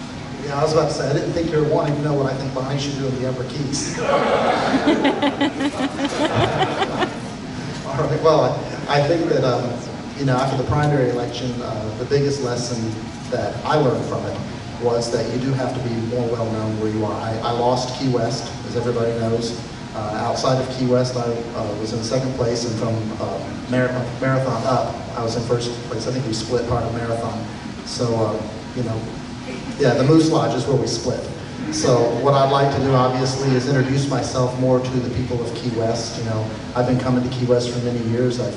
Yeah, I was about to say, I didn't think you were wanting to know what I think Bonnie should do in the Upper Keys. All right, well, I think that, after the primary election, the biggest lesson that I learned from it was that you do have to be more well-known where you are. I lost Key West, as everybody knows. Outside of Key West, I was in second place, and from marathon up, I was in first place. I think we split part of marathon. So, yeah, the Moose Lodge is where we split. So what I'd like to do, obviously, is introduce myself more to the people of Key West. I've been coming to Key West for many years. I've,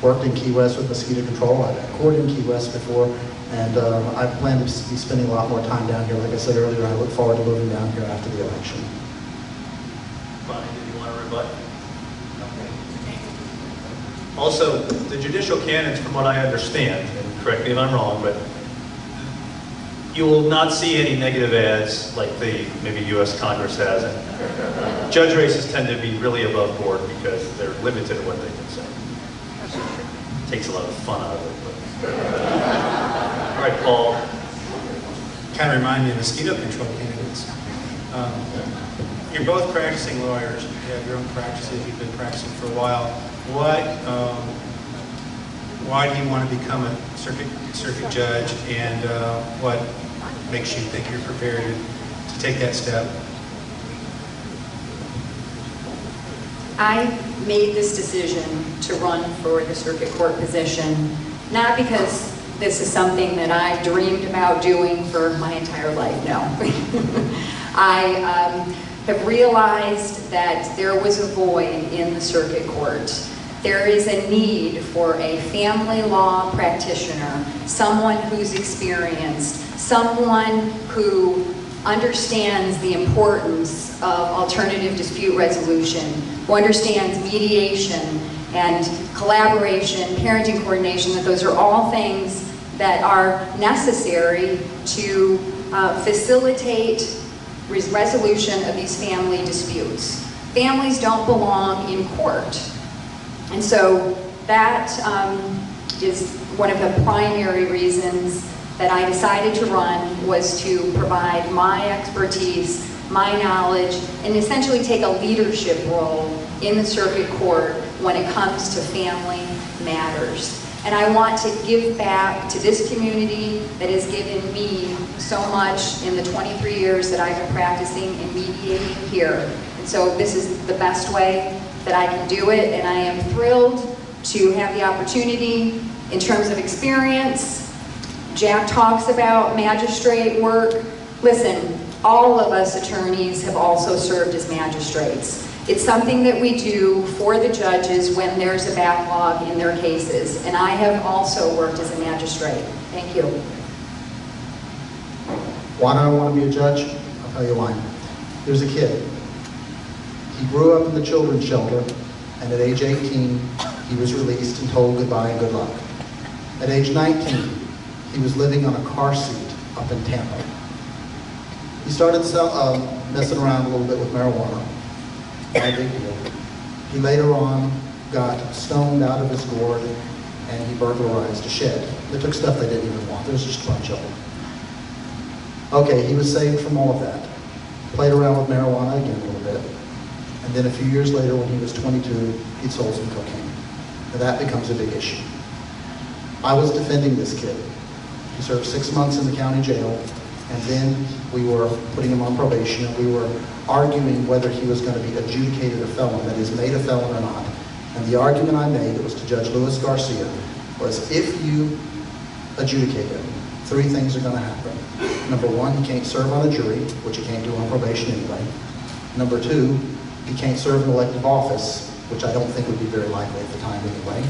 worked in Key West with mosquito control. I've toured in Key West before, and I plan to be spending a lot more time down here. Like I said earlier, I look forward to moving down here after the election. Bonnie, did you want to rebut? Also, the judicial canons, from what I understand, and correct me if I'm wrong, but you will not see any negative ads like maybe U.S. Congress has. And judge races tend to be really above board because they're limited in what they can say. Takes a lot of fun out of it. But. All right, Paul. Kind of remind me of mosquito control candidates. You're both practicing lawyers. You have your own practices. You've been practicing for a while. Why do you want to become a circuit judge, and what makes you think you're prepared to take that step? I made this decision to run for the circuit court position, not because this is something that I've dreamed about doing for my entire life, no. I have realized that there was a void in the circuit court. There is a need for a family law practitioner, someone who's experienced, someone who understands the importance of alternative dispute resolution, who understands mediation and collaboration, parenting coordination, that those are all things that are necessary to facilitate resolution of these family disputes. Families don't belong in court. And so that is one of the primary reasons that I decided to run, was to provide my expertise, my knowledge, and essentially take a leadership role in the circuit court when it comes to family matters. And I want to give back to this community that has given me so much in the 23 years that I've been practicing and mediating here. And so this is the best way that I can do it, and I am thrilled to have the opportunity. In terms of experience, Jack talks about magistrate work. Listen, all of us attorneys have also served as magistrates. It's something that we do for the judges when there's a backlog in their cases, and I have also worked as a magistrate. Thank you. Why do I want to be a judge? I'll tell you why. There's a kid. He grew up in the children's shelter, and at age 18, he was released and told goodbye and good luck. At age 19, he was living on a car seat up in Tampa. He started messing around a little bit with marijuana. Not a big deal. He later on got stoned out of his gourd, and he burglarized a shed. They took stuff they didn't even want. There was just a bunch of them. Okay, he was saved from all of that. Played around with marijuana again a little bit. And then a few years later, when he was 22, he'd sold some cocaine. Now that becomes a big issue. I was defending this kid. He served 6 months in the county jail, and then we were putting him on probation, and we were arguing whether he was going to be adjudicated a felon, that is, made a felon or not. And the argument I made, it was to Judge Luis Garcia, was if you adjudicate him, 3 things are going to happen. Number 1, he can't serve on a jury, which he can't do on probation anyway. Number 2, he can't serve an elective office, which I don't think would be very likely at the time anyway.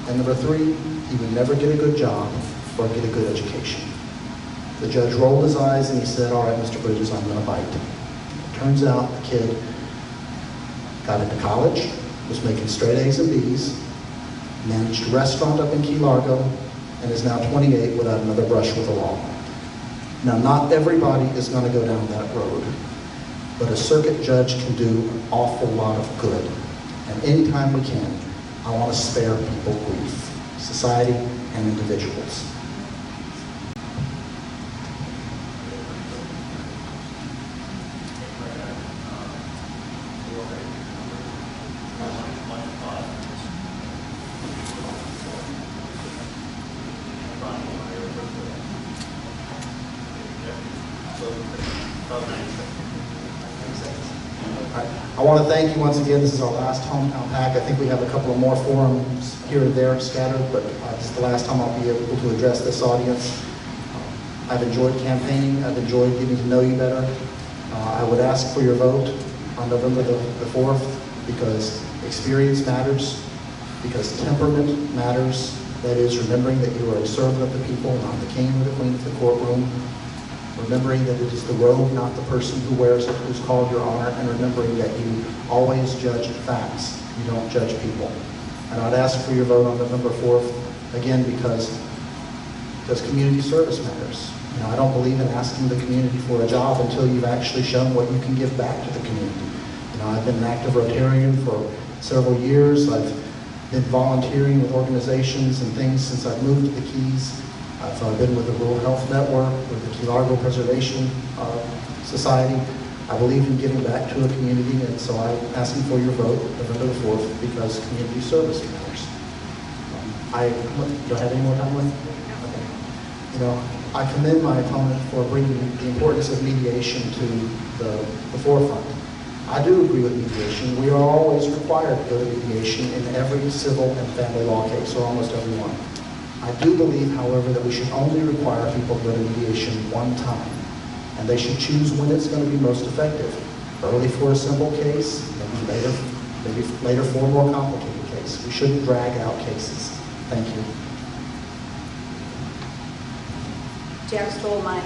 And number 3, he would never get a good job or get a good education. The judge rolled his eyes and he said, all right, Mr. Bridges, I'm going to bite. It turns out the kid got into college, was making straight A's and B's, managed a restaurant up in Key Largo, and is now 28 without another brush with the law. Now, not everybody is going to go down that road, but a circuit judge can do an awful lot of good. And anytime we can, I want to spare people grief, society and individuals. I want to thank you once again. This is our last hometown PAC. I think we have a couple of more forums here and there scattered, but this is the last time I'll be able to address this audience. I've enjoyed campaigning. I've enjoyed getting to know you better. I would ask for your vote on November the 4th because experience matters, because temperament matters. That is, remembering that you are a servant of the people, not the king or the queen of the courtroom. Remembering that it is the robe, not the person who wears it, who's called your honor, and remembering that you always judge facts. You don't judge people. And I'd ask for your vote on November 4th, again, because community service matters. You know, I don't believe in asking the community for a job until you've actually shown what you can give back to the community. You know, I've been an active Rotarian for several years. I've been volunteering with organizations and things since I've moved to the Keys. I've been with the Rural Health Network, with the Key Largo Preservation Society. I believe in giving back to a community, and so I'm asking for your vote November the 4th because community service matters. Do I have any more time left? Okay. You know, I commend my opponent for bringing the importance of mediation to the forefront. I do agree with mediation. We are always required to go to mediation in every civil and family law case, or almost every one. I do believe, however, that we should only require people to go to mediation one time, and they should choose when it's going to be most effective. Early for a simple case, maybe later for a more complicated case. We shouldn't drag out cases. Thank you. Jack stole my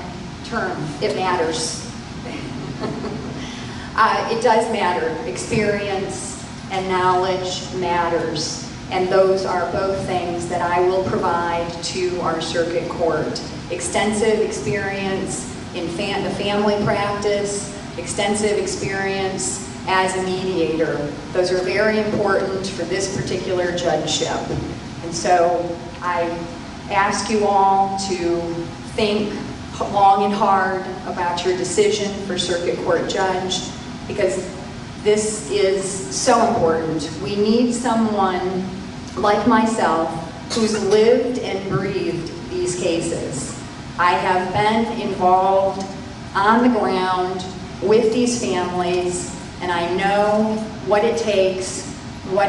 term. It matters. It does matter. Experience and knowledge matters. And those are both things that I will provide to our circuit court. Extensive experience in the family practice, extensive experience as a mediator. Those are very important for this particular judgeship. And so I ask you all to think long and hard about your decision for circuit court judge, because this is so important. We need someone like myself who's lived and breathed these cases. I have been involved on the ground with these families, and I know what it takes, what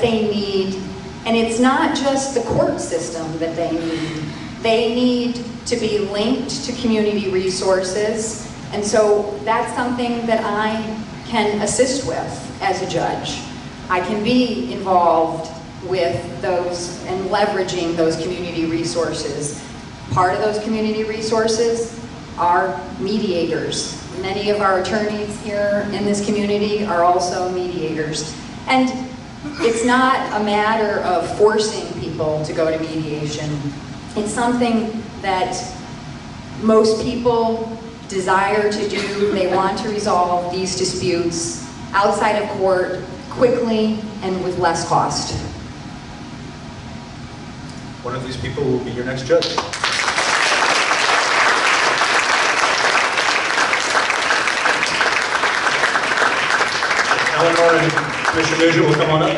they need. And it's not just the court system that they need. They need to be linked to community resources. And so that's something that I can assist with as a judge. I can be involved with those and leveraging those community resources. Part of those community resources are mediators. Many of our attorneys here in this community are also mediators. And it's not a matter of forcing people to go to mediation. It's something that most people desire to do. They want to resolve these disputes outside of court quickly and with less cost. One of these people will be your next judge. Eleanor and Commissioner Nugent will come on up.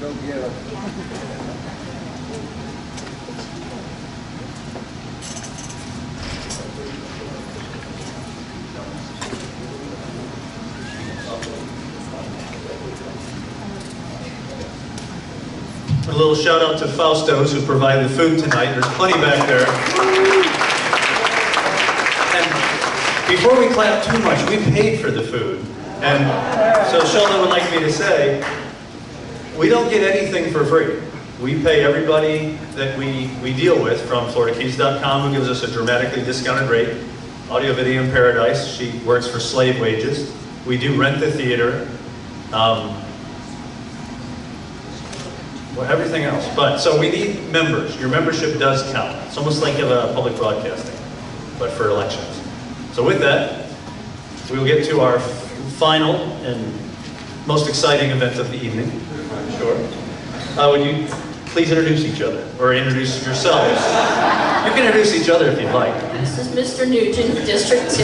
Go get him. A little shout out to Fausto's who provided the food tonight. There's plenty back there. And before we clap too much, we paid for the food. And so Sheldon would like me to say, we don't get anything for free. We pay everybody that we deal with, from FloridaKeys.com, who gives us a dramatically discounted rate. Audio Video in Paradise, she works for slave wages. We do rent the theater. Well, everything else. But so we need members. Your membership does count. It's almost like public broadcasting, but for elections. So with that, we will get to our final and most exciting event of the evening, I'm sure. Would you please introduce each other, or introduce yourselves? You can introduce each other if you'd like. This is Mr. Nugent, District 2.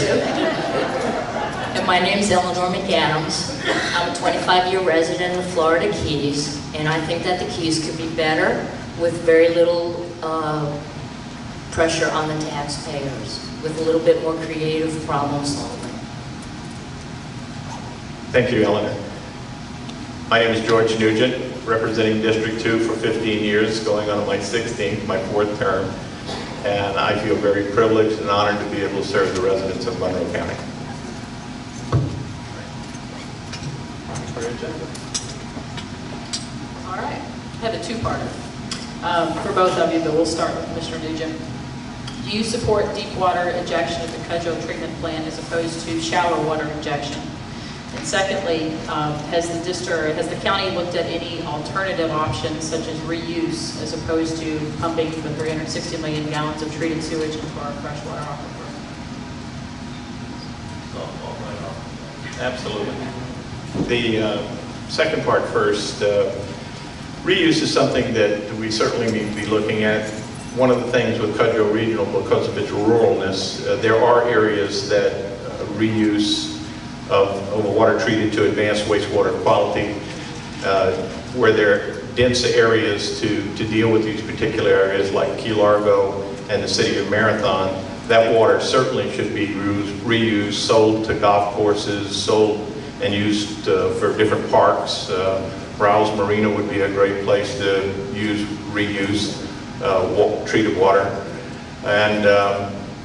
And my name's Eleanor McAdams. I'm a 25 25-year resident of the Florida Keys, and I think that the Keys could be better with very little pressure on the taxpayers, with a little bit more creative problem solving. Thank you, Eleanor. My name is George Nugent, representing District 2 for 15 years, going on my 16th, my 4th term, and I feel very privileged and honored to be able to serve the residents of Monroe County. All right, I have a two-parter for both of you, but we'll start with Mr. Nugent. Do you support deep water injection at the Cudjoe treatment plant as opposed to shallow water injection? And secondly, has the county looked at any alternative options such as reuse as opposed to pumping the 360 million gallons of treated sewage into our freshwater aquifer? Absolutely. The second part first. Reuse is something that we certainly need to be looking at. One of the things with Cudjoe Regional, because of its ruralness, there are areas that reuse of water treated to advance wastewater quality, where there are dense areas to deal with these particular areas like Key Largo and the city of Marathon. That water certainly should be reused, sold to golf courses, sold and used for different parks. Browse Marina would be a great place to reuse treated water. And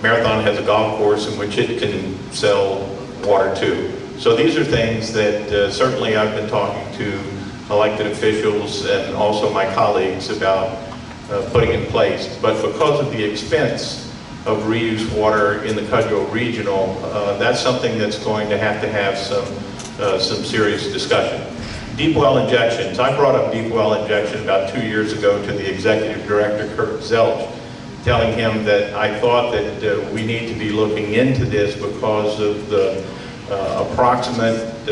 Marathon has a golf course in which it can sell water too. So these are things that certainly I've been talking to elected officials and also my colleagues about putting in place. But because of the expense of reused water in the Cudjoe Regional, that's something that's going to have some serious discussion. Deep well injections. I brought up deep well injection about 2 years ago to the executive director, Kurt Zelch, telling him that I thought that we need to be looking into this because of the approximate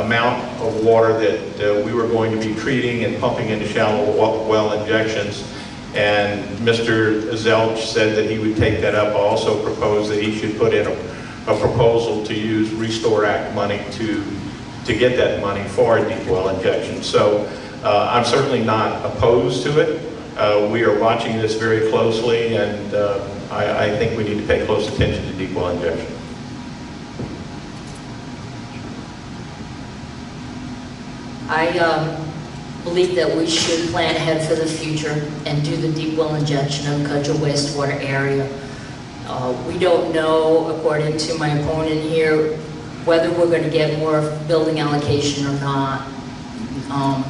amount of water that we were going to be treating and pumping into shallow well injections. And Mr. Zelch said that he would take that up. I also proposed that he should put in a proposal to use Restore Act money to get that money for a deep well injection. So I'm certainly not opposed to it. We are watching this very closely, and I think we need to pay close attention to deep well injection. I believe that we should plan ahead for the future and do the deep well injection of Cudjoe wastewater area. We don't know, according to my opponent here, whether we're going to get more building allocation or not.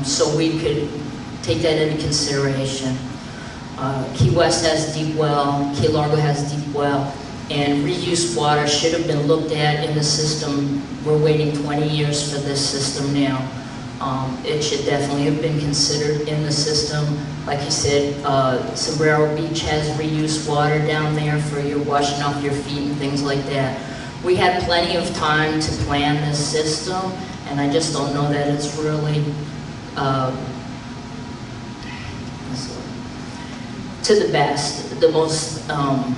So we could take that into consideration. Key West has deep well, Key Largo has deep well, and reuse water should have been looked at in the system. We're waiting 20 years for this system now. It should definitely have been considered in the system. Like you said, Sombrero Beach has reuse water down there for your washing off your feet and things like that. We had plenty of time to plan this system, and I just don't know that it's really to the best, the most, I'm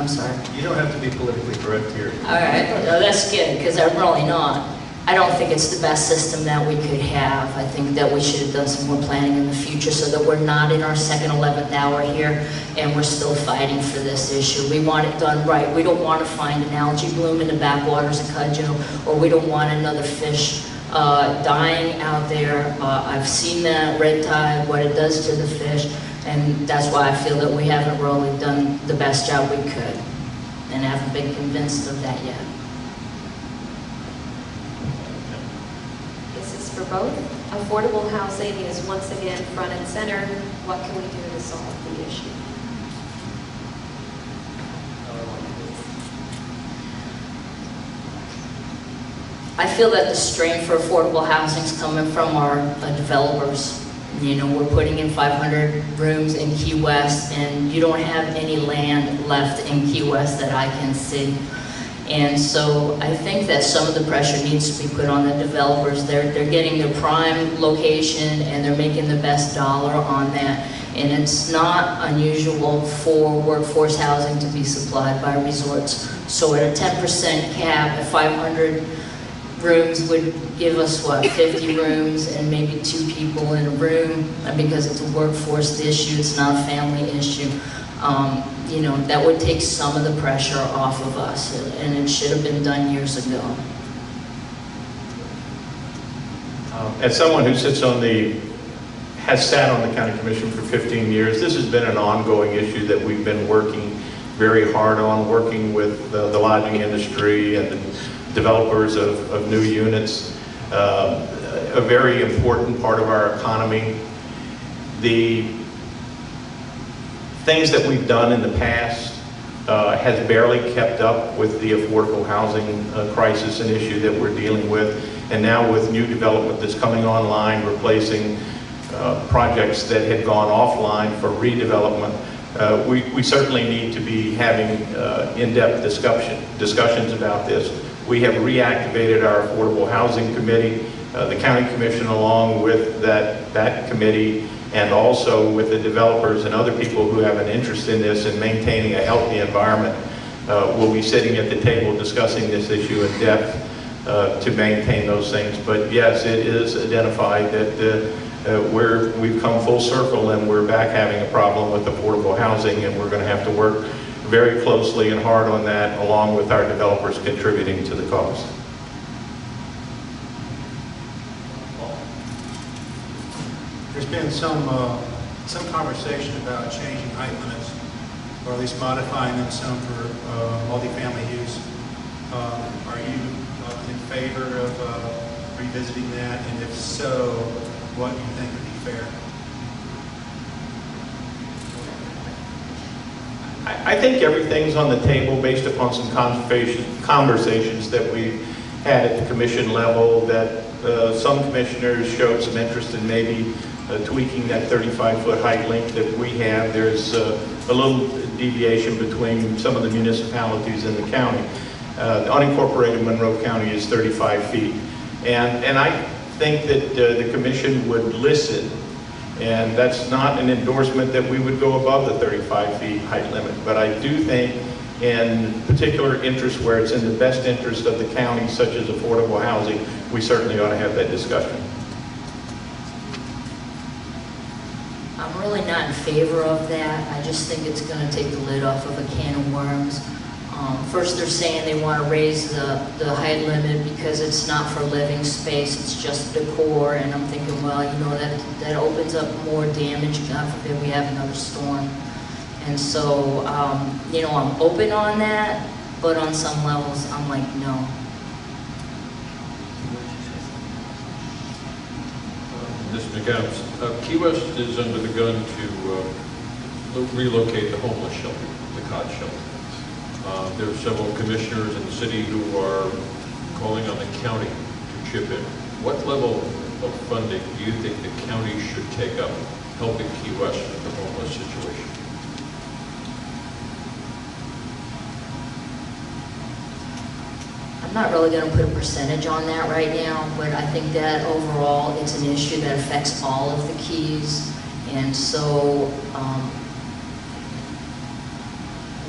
sorry. You don't have to be politically correct here. All right, no, that's good, because I'm really not. I don't think it's the best system that we could have. I think that we should have done some more planning in the future so that we're not in our second 11th hour here and we're still fighting for this issue. We want it done right. We don't want to find an algae bloom in the backwaters of Cudjoe, or we don't want another fish dying out there. I've seen that red tide, what it does to the fish, and that's why I feel that we haven't really done the best job we could and haven't been convinced of that yet. For both, affordable housing is once again front and center. What can we do to solve the issue? I feel that the strain for affordable housing is coming from our developers. You know, we're putting in 500 rooms in Key West, and you don't have any land left in Key West that I can see. And so I think that some of the pressure needs to be put on the developers. They're getting their prime location and they're making the best dollar on that. And it's not unusual for workforce housing to be supplied by resorts. So at a 10% cap at 500 rooms would give us, what, 50 rooms and maybe 2 people in a room, and because it's a workforce issue, it's not a family issue. You know, that would take some of the pressure off of us, and it should have been done years ago. As someone who has sat on the county commission for 15 years, this has been an ongoing issue that we've been working very hard on, working with the lodging industry and the developers of new units. A very important part of our economy. The things that we've done in the past has barely kept up with the affordable housing crisis and issue that we're dealing with. And now with new development that's coming online, replacing projects that had gone offline for redevelopment, we certainly need to be having in-depth discussions about this. We have reactivated our Affordable Housing Committee, the County Commission along with that committee, and also with the developers and other people who have an interest in this and maintaining a healthy environment. We'll be sitting at the table discussing this issue in depth to maintain those things. But yes, it is identified that we've come full circle and we're back having a problem with affordable housing, and we're going to have to work very closely and hard on that, along with our developers contributing to the cost. There's been some conversation about changing height limits, or at least modifying them some for multifamily use. Are you in favor of revisiting that? And if so, what do you think would be fair? I think everything's on the table based upon some conversations that we've had at the commission level, that some commissioners showed some interest in maybe tweaking that 35-foot height limit that we have. There's a little deviation between some of the municipalities in the county. The unincorporated Monroe County is 35 feet. And I think that the commission would listen, and that's not an endorsement that we would go above the 35 feet height limit, but I do think in particular interests where it's in the best interest of the county, such as affordable housing, we certainly ought to have that discussion. I'm really not in favor of that. I just think it's going to take the lid off of a can of worms. First, they're saying they want to raise the height limit because it's not for living space, it's just decor. And I'm thinking, well, you know, that opens up more damage. God forbid we have another storm. And so, you know, I'm open on that, but on some levels, I'm like, no. Mr. McAdams, Key West is under the gun to relocate the homeless shelter, the cot shelter. There are several commissioners in the city who are calling on the county to chip in. What level of funding do you think the county should take up helping Key West with the homeless situation? I'm not really going to put a percentage on that right now, but I think that overall it's an issue that affects all of the keys. And so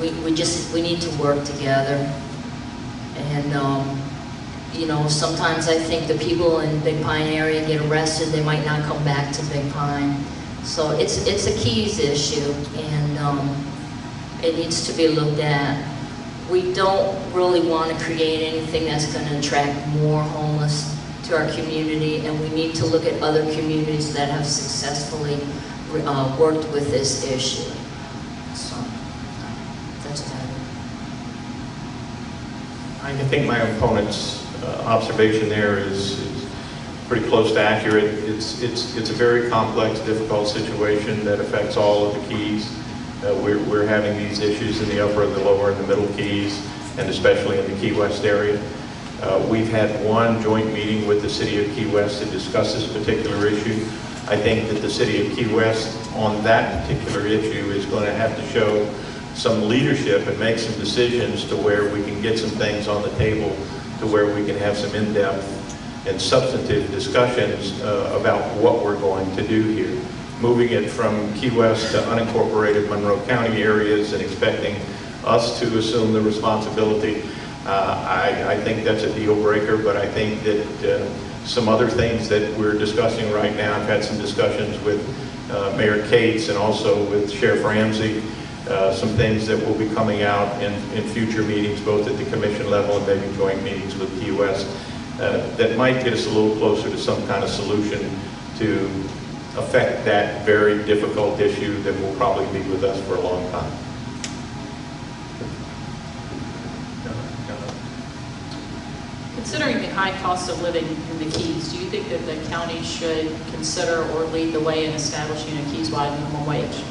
we need to work together. And you know, sometimes I think the people in Big Pine area get arrested, they might not come back to Big Pine. So it's a keys issue, and it needs to be looked at. We don't really want to create anything that's going to attract more homeless to our community, and we need to look at other communities that have successfully worked with this issue. So that's about it. I think my opponent's observation there is pretty close to accurate. It's a very complex, difficult situation that affects all of the keys. We're having these issues in the upper, the lower, and the middle keys, and especially in the Key West area. We've had one joint meeting with the City of Key West to discuss this particular issue. I think that the City of Key West on that particular issue is going to have to show some leadership and make some decisions to where we can get some things on the table, to where we can have some in-depth and substantive discussions about what we're going to do here. Moving it from Key West to unincorporated Monroe County areas and expecting us to assume the responsibility, I think that's a deal breaker, but I think that some other things that we're discussing right now, I've had some discussions with Mayor Cates and also with Sheriff Ramsey, some things that will be coming out in future meetings, both at the commission level and maybe joint meetings with Key West, that might get us a little closer to some kind of solution to affect that very difficult issue that will probably be with us for a long time. Considering the high cost of living in the Keys, do you think that the county should consider or lead the way in establishing a Keys-wide minimum wage?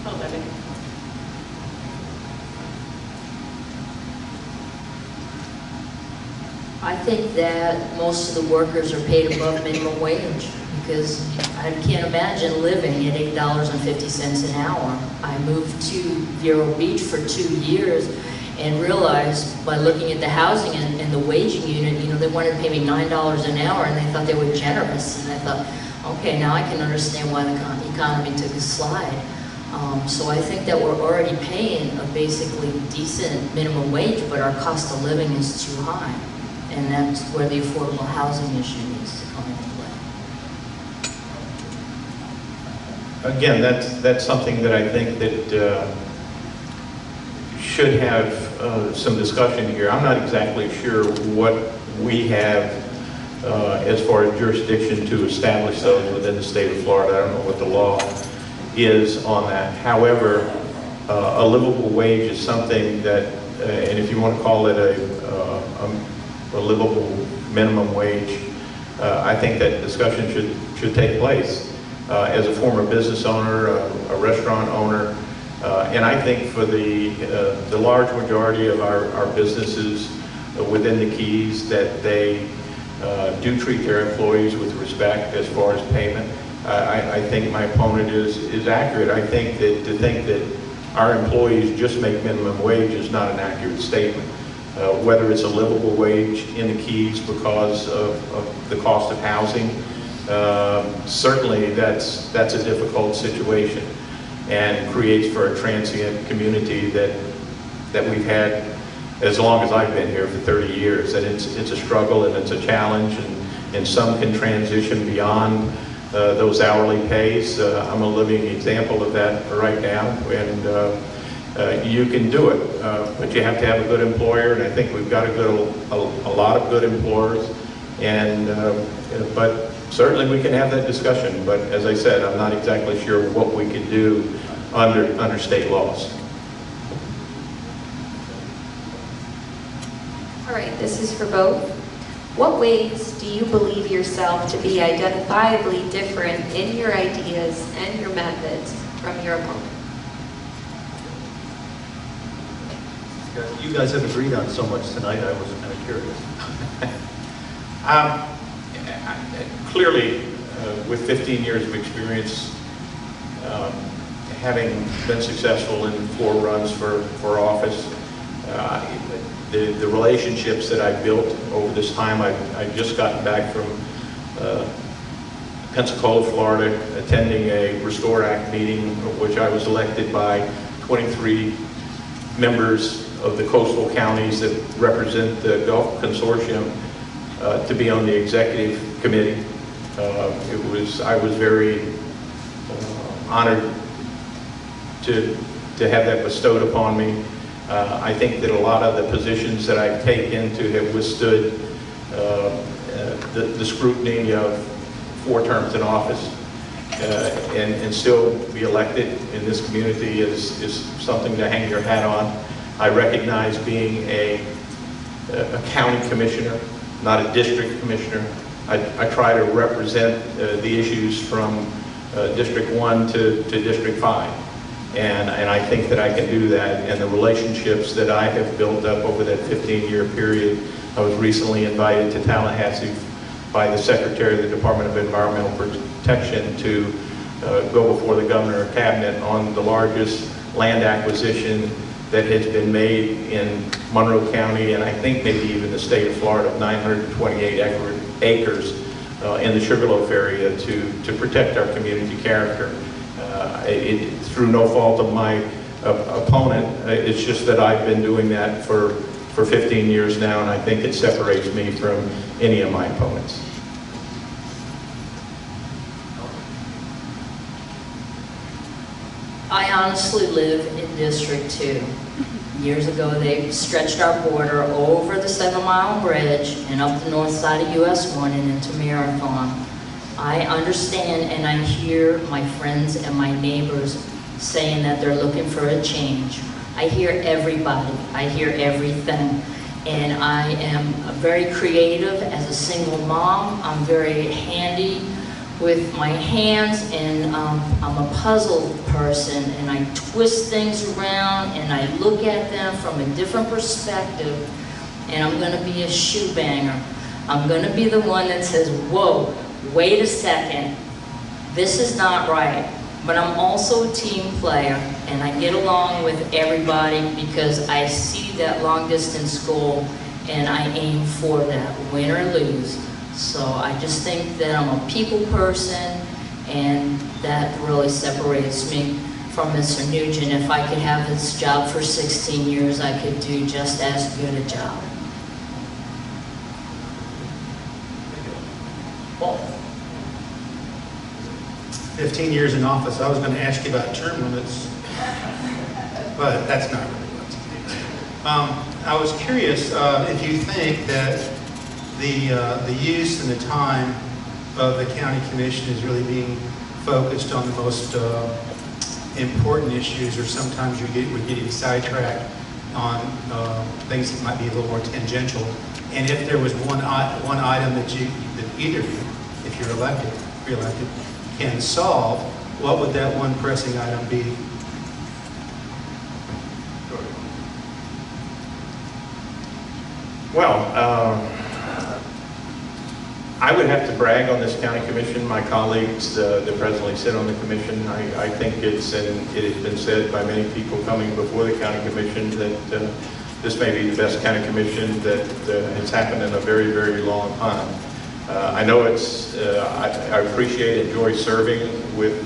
Oh, Debbie. I think that most of the workers are paid above minimum wage because I can't imagine living at $8.50 an hour. I moved to Vero Beach for 2 years and realized by looking at the housing and the waging unit, you know, they wanted to pay me $9 an hour and they thought they were generous. And I thought, okay, now I can understand why the economy took a slide. So I think that we're already paying a basically decent minimum wage, but our cost of living is too high. And that's where the affordable housing issue needs to come into play. Again, that's something that I think that should have some discussion here. I'm not exactly sure what we have as far as jurisdiction to establish those within the state of Florida. I don't know what the law is on that. However, a livable wage is something that, and if you want to call it a livable minimum wage, I think that discussion should take place. As a former business owner, a restaurant owner, and I think for the large majority of our businesses within the Keys, that they do treat their employees with respect as far as payment. I think my opponent is accurate. I think that to think that our employees just make minimum wage is not an accurate statement. Whether it's a livable wage in the Keys because of the cost of housing, certainly that's a difficult situation and creates for a transient community that we've had as long as I've been here for 30 years. And it's a struggle and it's a challenge, and some can transition beyond those hourly pays. I'm a living example of that right now, and you can do it, but you have to have a good employer, and I think we've got a lot of good employers, and but certainly we can have that discussion. But as I said, I'm not exactly sure what we could do under state laws. All right, this is for both. What ways do you believe yourself to be identifiably different in your ideas and your methods from your opponent? You guys have agreed on so much tonight, I was kind of curious. Clearly, with 15 years of experience, having been successful in 4 runs for office, the relationships that I've built over this time, I've just gotten back from Pensacola, Florida, attending a Restore Act meeting, which I was elected by 23 members of the coastal counties that represent the Gulf Consortium to be on the executive committee. I was very honored to have that bestowed upon me. I think that a lot of the positions that I've taken to have withstood the scrutiny of 4 terms in office and still be elected in this community is something to hang your hat on. I recognize being a county commissioner, not a district commissioner. I try to represent the issues from District 1 to District 5. And I think that I can do that. And the relationships that I have built up over that 15-year period, I was recently invited to Tallahassee by the Secretary of the Department of Environmental Protection to go before the Governor and Cabinet on the largest land acquisition that has been made in Monroe County, and I think maybe even the state of Florida, of 928 acres in the Sugarloaf area to protect our community character. Through no fault of my opponent. It's just that I've been doing that for 15 years now, and I think it separates me from any of my opponents. I honestly live in District 2. Years ago, they stretched our border over the 7 Mile Bridge and up the north side of US 1 and into Marathon. I understand and I hear my friends and my neighbors saying that they're looking for a change. I hear everybody. I hear everything. And I am very creative as a single mom. I'm very handy with my hands, and I'm a puzzle person, and I twist things around and I look at them from a different perspective, and I'm gonna be a shoe banger. I'm gonna be the one that says, whoa, wait a second, this is not right. But I'm also a team player, and I get along with everybody because I see that long distance goal and I aim for that, win or lose. So I just think that I'm a people person, and that really separates me from Mr. Nugent. If I could have this job for 16 years, I could do just as good a job. Paul. 15 years in office. I was going to ask you about term limits, but that's not really what's next. I was curious if you think that the use and the time of the county commission is really being focused on the most important issues, or sometimes we're getting sidetracked on things that might be a little more tangential. And if there was one item that either of you, if you're re-elected, can solve, what would that one pressing item be? Well, I would have to brag on this county commission. My colleagues that presently sit on the commission, I think it has been said by many people coming before the county commission that this may be the best county commission that has happened in a very, very long time. I know I appreciate and enjoy serving with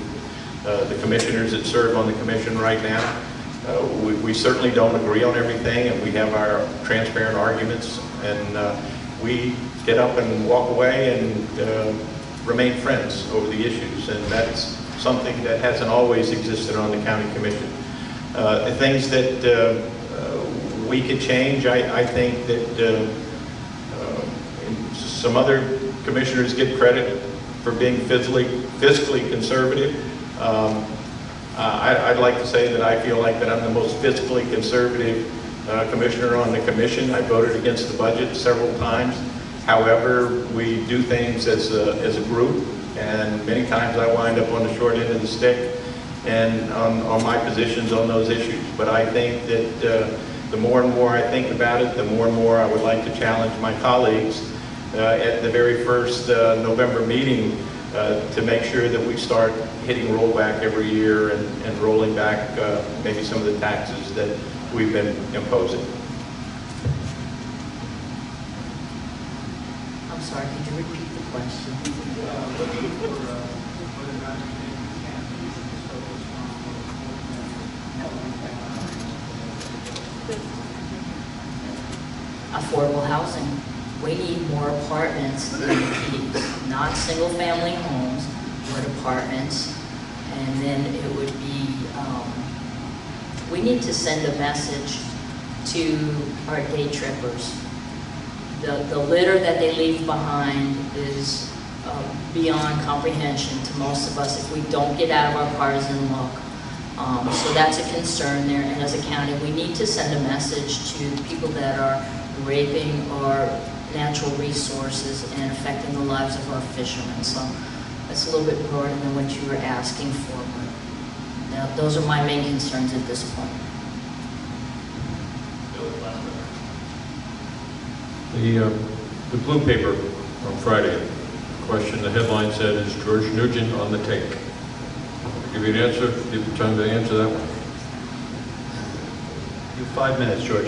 the commissioners that serve on the commission right now. We certainly don't agree on everything, and we have our transparent arguments, and we get up and walk away and remain friends over the issues, and that's something that hasn't always existed on the county commission. The things that we could change, I think that some other commissioners get credit for being fiscally conservative. I'd like to say that I feel like that I'm the most fiscally conservative commissioner on the commission. I voted against the budget several times. However, we do things as a group, and many times I wind up on the short end of the stick and on my positions on those issues. But I think that the more and more I think about it, the more and more I would like to challenge my colleagues at the very first November meeting to make sure that we start hitting rollback every year and rolling back maybe some of the taxes that we've been imposing. I'm sorry, could you repeat the question? Affordable housing. We need more apartments in the Keys, not single-family homes, but apartments. And then it would be, we need to send a message to our day trippers. The litter that they leave behind is beyond comprehension to most of us if we don't get out of our cars and look. So that's a concern there. And as a county, we need to send a message to people that are raping our natural resources and affecting the lives of our fishermen. So that's a little bit broader than what you were asking for. But those are my main concerns at this point. The blue paper on Friday, question, the headline said, is George Nugent on the take? I'll give you an answer, give you time to answer that one. You have 5 minutes, George.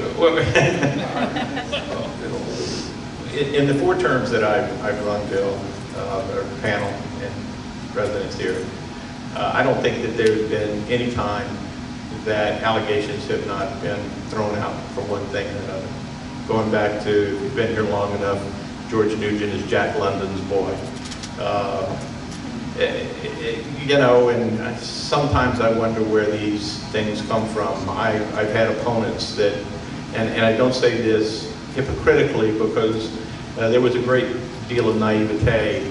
In the 4 terms that I've run, Bill, our panel and presidents here, I don't think that there's been any time that allegations have not been thrown out for one thing or another. Going back to, if you've been here long enough, George Nugent is Jack London's boy. You know, and sometimes I wonder where these things come from. I've had opponents that, and I don't say this hypocritically, because there was a great deal of naivete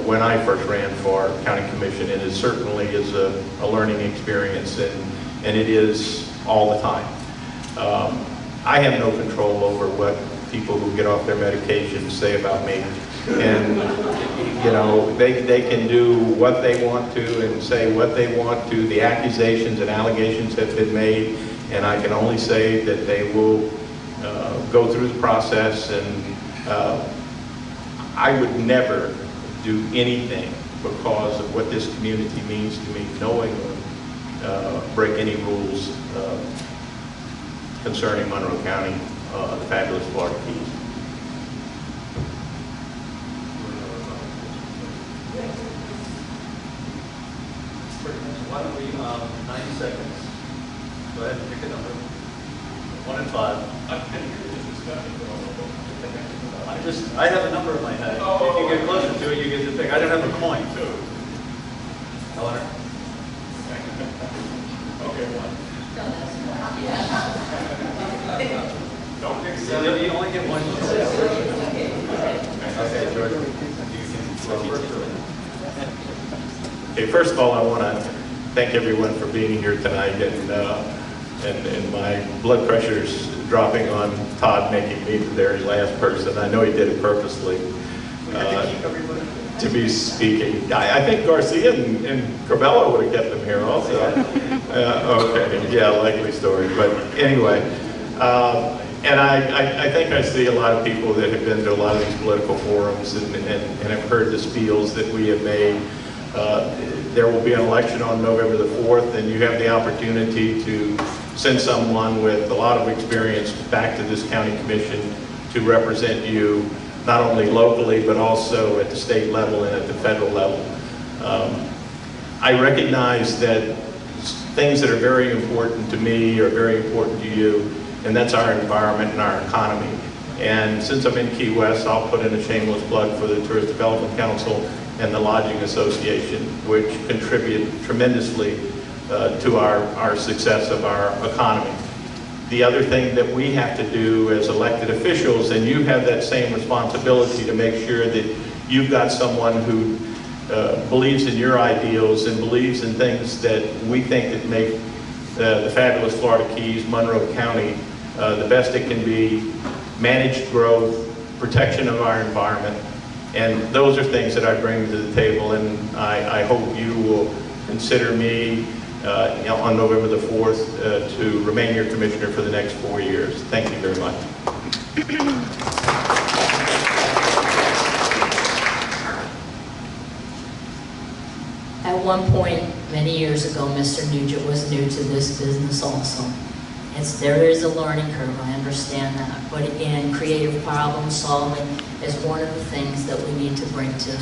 when I first ran for county commission, and it certainly is a learning experience, and it is all the time. I have no control over what people who get off their medications say about me. And, you know, they can do what they want to and say what they want to. The accusations and allegations have been made, and I can only say that they will go through the process, and I would never do anything because of what this community means to me, knowingly break any rules concerning Monroe County, the fabulous Florida Keys. Why don't we, 90 seconds. Go ahead and pick a number. 1 and 5. I can hear this discussion. I have a number in my head. If you get closer to it, you get to pick. I don't have a coin. 2. Eleanor? Okay, 1. Don't pick 7. You only get 1. Okay, George. You can flow first. Okay, first of all, I want to thank everyone for being here tonight, and my blood pressure's dropping on Todd making me the very last person. I know he did it purposely to be speaking. I think Garcia and Corbello would have kept him here also. Okay, yeah, likely story. But anyway, and I think I see a lot of people that have been to a lot of these political forums and have heard the spiels that we have made. There will be an election on November the 4th, and you have the opportunity to send someone with a lot of experience back to this county commission to represent you, not only locally, but also at the state level and at the federal level. I recognize that things that are very important to me are very important to you, and that's our environment and our economy. And since I'm in Key West, I'll put in a shameless plug for the Tourist Development Council and the Lodging Association, which contribute tremendously to our success of our economy. The other thing that we have to do as elected officials, and you have that same responsibility to make sure that you've got someone who believes in your ideals and believes in things that we think that make the fabulous Florida Keys, Monroe County, the best it can be, managed growth, protection of our environment. And those are things that I bring to the table, and I hope you will consider me on November the 4th to remain your commissioner for the next 4 years. Thank you very much. At one point, many years ago, Mr. Nugent was new to this business also. There is a learning curve, I understand that. But again, creative problem solving is one of the things that we need to bring to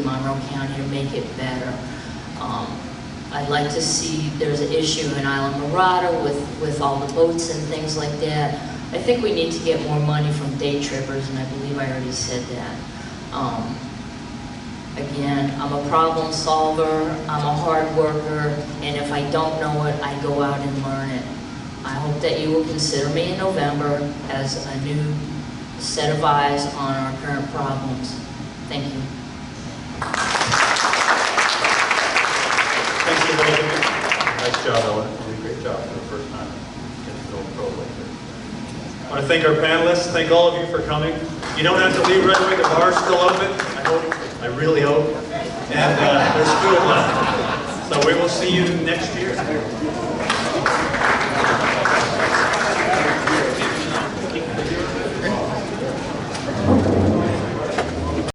Monroe County to make it better. I'd like to see, there's an issue in Isla Mirada with all the boats and things like that. I think we need to get more money from day trippers, and I believe I already said that. Again, I'm a problem solver, I'm a hard worker, and if I don't know it, I go out and learn it. I hope that you will consider me in November as a new set of eyes on our current problems. Thank you. Thanks to both of you. Nice job, Ellen. You did a great job for the first time. I want to thank our panelists. Thank all of you for coming. You don't have to leave right away. The bar's still open. I hope. I really hope. And there's food left. So we will see you next year.